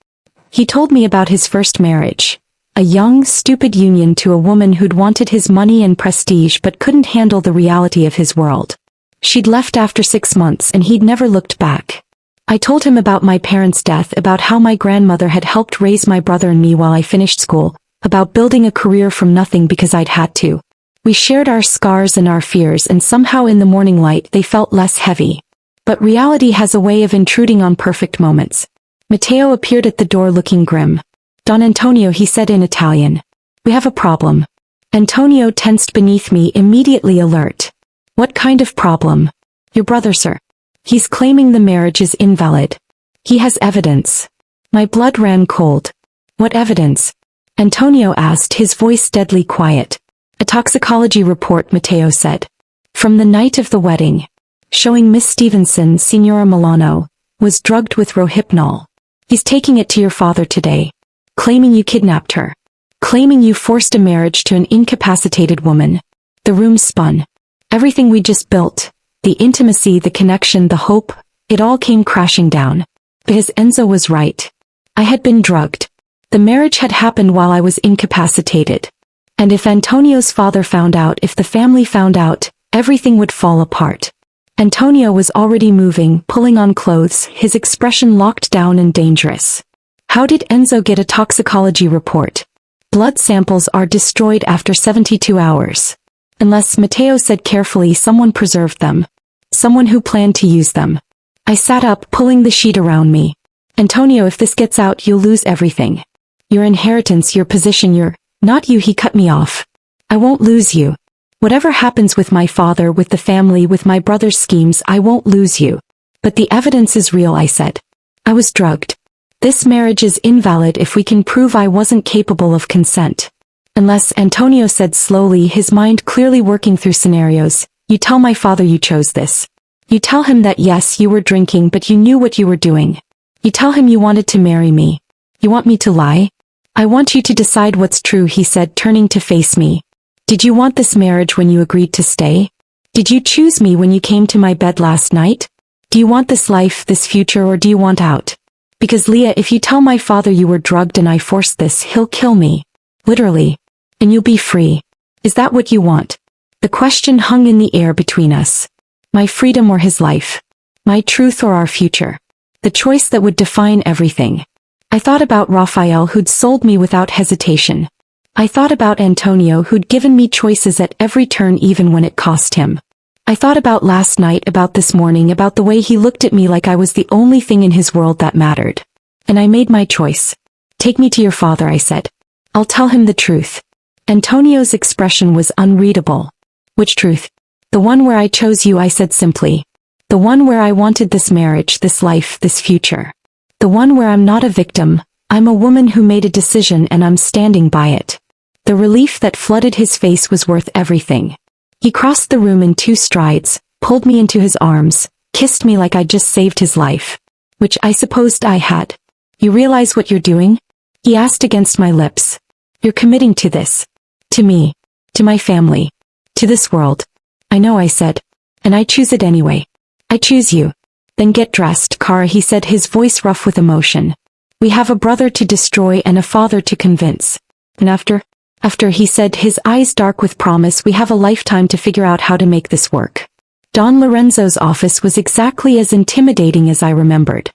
He told me about his first marriage. A young, stupid union to a woman who'd wanted his money and prestige but couldn't handle the reality of his world. She'd left after 6 months and he'd never looked back. I told him about my parents' death, about how my grandmother had helped raise my brother and me while I finished school, about building a career from nothing because I'd had to. We shared our scars and our fears, and somehow in the morning light they felt less heavy. But reality has a way of intruding on perfect moments. Matteo appeared at the door looking grim. Don Antonio, he said in Italian. We have a problem. Antonio tensed beneath me, immediately alert. What kind of problem? Your brother, sir. He's claiming the marriage is invalid. He has evidence. My blood ran cold. What evidence? Antonio asked, his voice deadly quiet. A toxicology report, Matteo said. From the night of the wedding. Showing Miss Stevenson, Signora Milano, was drugged with rohypnol. He's taking it to your father today. Claiming you kidnapped her. Claiming you forced a marriage to an incapacitated woman. The room spun. Everything we just built. The intimacy, the connection, the hope, it all came crashing down. Because Enzo was right. I had been drugged. The marriage had happened while I was incapacitated. And if Antonio's father found out, if the family found out, everything would fall apart. Antonio was already moving, pulling on clothes, his expression locked down and dangerous. How did Enzo get a toxicology report? Blood samples are destroyed after 72 hours. Unless, Matteo said carefully, someone preserved them. Someone who planned to use them. I sat up, pulling the sheet around me. Antonio, if this gets out, you'll lose everything. Your inheritance, your position, not you, he cut me off. I won't lose you. Whatever happens with my father, with the family, with my brother's schemes, I won't lose you. But the evidence is real, I said. I was drugged. This marriage is invalid if we can prove I wasn't capable of consent. Unless, Antonio said slowly, his mind clearly working through scenarios, you tell my father you chose this. You tell him that yes, you were drinking but you knew what you were doing. You tell him you wanted to marry me. You want me to lie? I want you to decide what's true, he said, turning to face me. Did you want this marriage when you agreed to stay? Did you choose me when you came to my bed last night? Do you want this life, this future, or do you want out? Because Leah, if you tell my father you were drugged and I forced this, he'll kill me. Literally. And you'll be free. Is that what you want? The question hung in the air between us. My freedom or his life. My truth or our future. The choice that would define everything. I thought about Rafael, who'd sold me without hesitation. I thought about Antonio, who'd given me choices at every turn even when it cost him. I thought about last night, about this morning, about the way he looked at me like I was the only thing in his world that mattered. And I made my choice. Take me to your father, I said. I'll tell him the truth. Antonio's expression was unreadable. Which truth? The one where I chose you, I said simply. The one where I wanted this marriage, this life, this future. The one where I'm not a victim, I'm a woman who made a decision and I'm standing by it. The relief that flooded his face was worth everything. He crossed the room in 2 strides, pulled me into his arms, kissed me like I'd just saved his life. Which I supposed I had. You realize what you're doing? He asked against my lips. You're committing to this. To me. To my family. To this world. I know, I said. And I choose it anyway. I choose you. Then get dressed, Kara, he said, his voice rough with emotion. We have a brother to destroy and a father to convince. And after he said, his eyes dark with promise, we have a lifetime to figure out how to make this work. Don Lorenzo's office was exactly as intimidating as I remembered.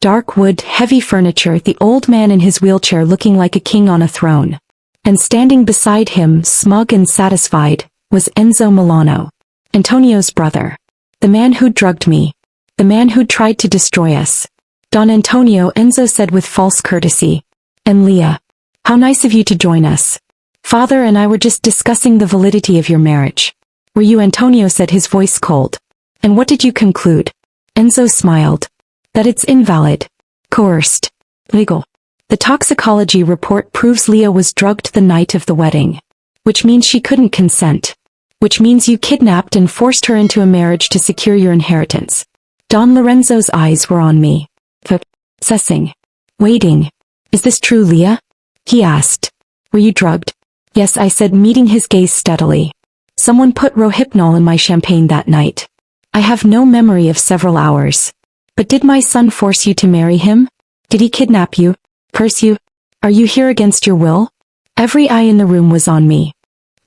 Dark wood, heavy furniture, the old man in his wheelchair looking like a king on a throne. And standing beside him, smug and satisfied, was Enzo Milano, Antonio's brother. The man who drugged me. The man who tried to destroy us. Don Antonio, Enzo said with false courtesy. And Leah. How nice of you to join us. Father and I were just discussing the validity of your marriage. Were you? Antonio said, his voice cold. And what did you conclude? Enzo smiled. That it's invalid. Coerced. Legal. The toxicology report proves Leah was drugged the night of the wedding. Which means she couldn't consent. Which means you kidnapped and forced her into a marriage to secure your inheritance. Don Lorenzo's eyes were on me. Assessing. Waiting. Is this true, Leah? He asked. Were you drugged? Yes, I said, meeting his gaze steadily. Someone put Rohypnol in my champagne that night. I have no memory of several hours. But did my son force you to marry him? Did he kidnap you? Curse you? Are you here against your will? Every eye in the room was on me.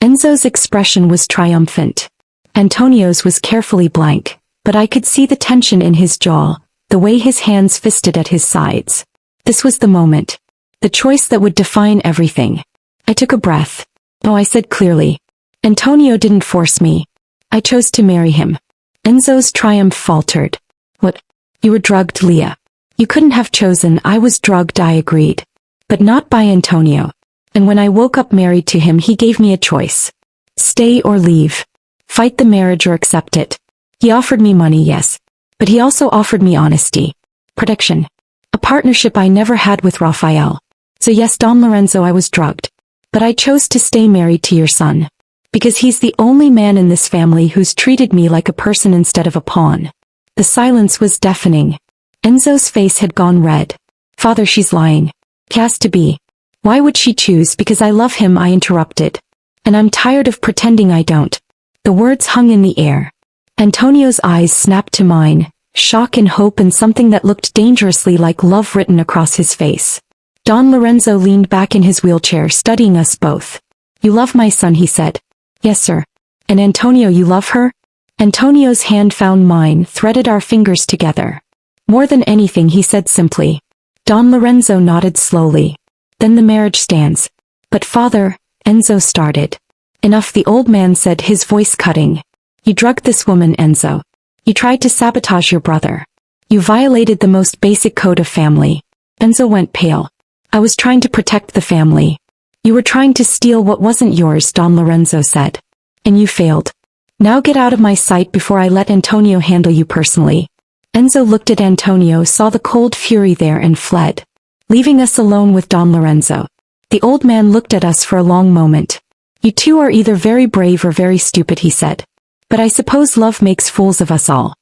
Enzo's expression was triumphant. Antonio's was carefully blank, but I could see the tension in his jaw, the way his hands fisted at his sides. This was the moment. The choice that would define everything. I took a breath. Oh, I said clearly. Antonio didn't force me. I chose to marry him. Enzo's triumph faltered. What? You were drugged, Leah. You couldn't have chosen. I was drugged, I agreed. But not by Antonio. And when I woke up married to him, he gave me a choice. Stay or leave. Fight the marriage or accept it. He offered me money, yes. But he also offered me honesty. Protection. A partnership I never had with Rafael. So yes, Don Lorenzo, I was drugged. But I chose to stay married to your son. Because he's the only man in this family who's treated me like a person instead of a pawn. The silence was deafening. Enzo's face had gone red. Father, she's lying. Has to be. Why would she choose? Because I love him, I interrupted. And I'm tired of pretending I don't. The words hung in the air. Antonio's eyes snapped to mine, shock and hope and something that looked dangerously like love written across his face. Don Lorenzo leaned back in his wheelchair, studying us both. You love my son, he said. Yes, sir. And Antonio, you love her? Antonio's hand found mine, threaded our fingers together. More than anything, he said simply. Don Lorenzo nodded slowly. Then the marriage stands. But father, Enzo started. Enough, the old man said, his voice cutting. You drugged this woman, Enzo. You tried to sabotage your brother. You violated the most basic code of family. Enzo went pale. I was trying to protect the family. You were trying to steal what wasn't yours, Don Lorenzo said. And you failed. Now get out of my sight before I let Antonio handle you personally. Enzo looked at Antonio, saw the cold fury there and fled, leaving us alone with Don Lorenzo. The old man looked at us for a long moment. You two are either very brave or very stupid, he said. But I suppose love makes fools of us all.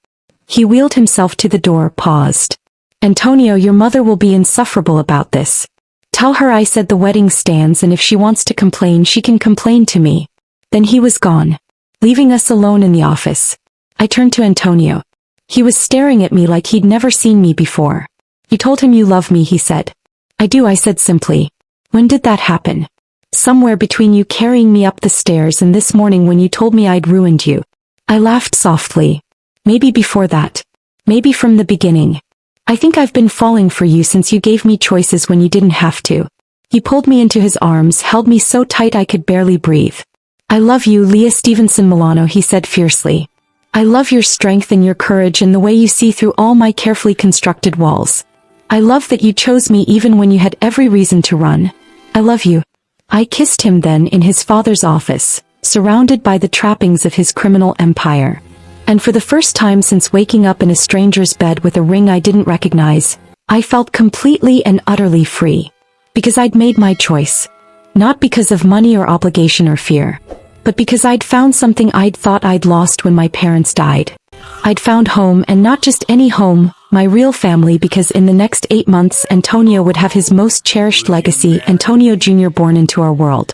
He wheeled himself to the door, paused. Antonio, your mother will be insufferable about this. Tell her I said the wedding stands, and if she wants to complain, she can complain to me. Then he was gone, leaving us alone in the office. I turned to Antonio. He was staring at me like he'd never seen me before. You told him you love me, he said. I do, I said simply. When did that happen? Somewhere between you carrying me up the stairs and this morning when you told me I'd ruined you. I laughed softly. Maybe before that. Maybe from the beginning. I think I've been falling for you since you gave me choices when you didn't have to. He pulled me into his arms, held me so tight I could barely breathe. I love you, Leah Stevenson Milano, he said fiercely. I love your strength and your courage and the way you see through all my carefully constructed walls. I love that you chose me even when you had every reason to run. I love you. I kissed him then in his father's office, surrounded by the trappings of his criminal empire. And for the first time since waking up in a stranger's bed with a ring I didn't recognize, I felt completely and utterly free. Because I'd made my choice. Not because of money or obligation or fear. But because I'd found something I'd thought I'd lost when my parents died. I'd found home, and not just any home, my real family, because in the next 8 months Antonio would have his most cherished legacy, Antonio Jr., born into our world.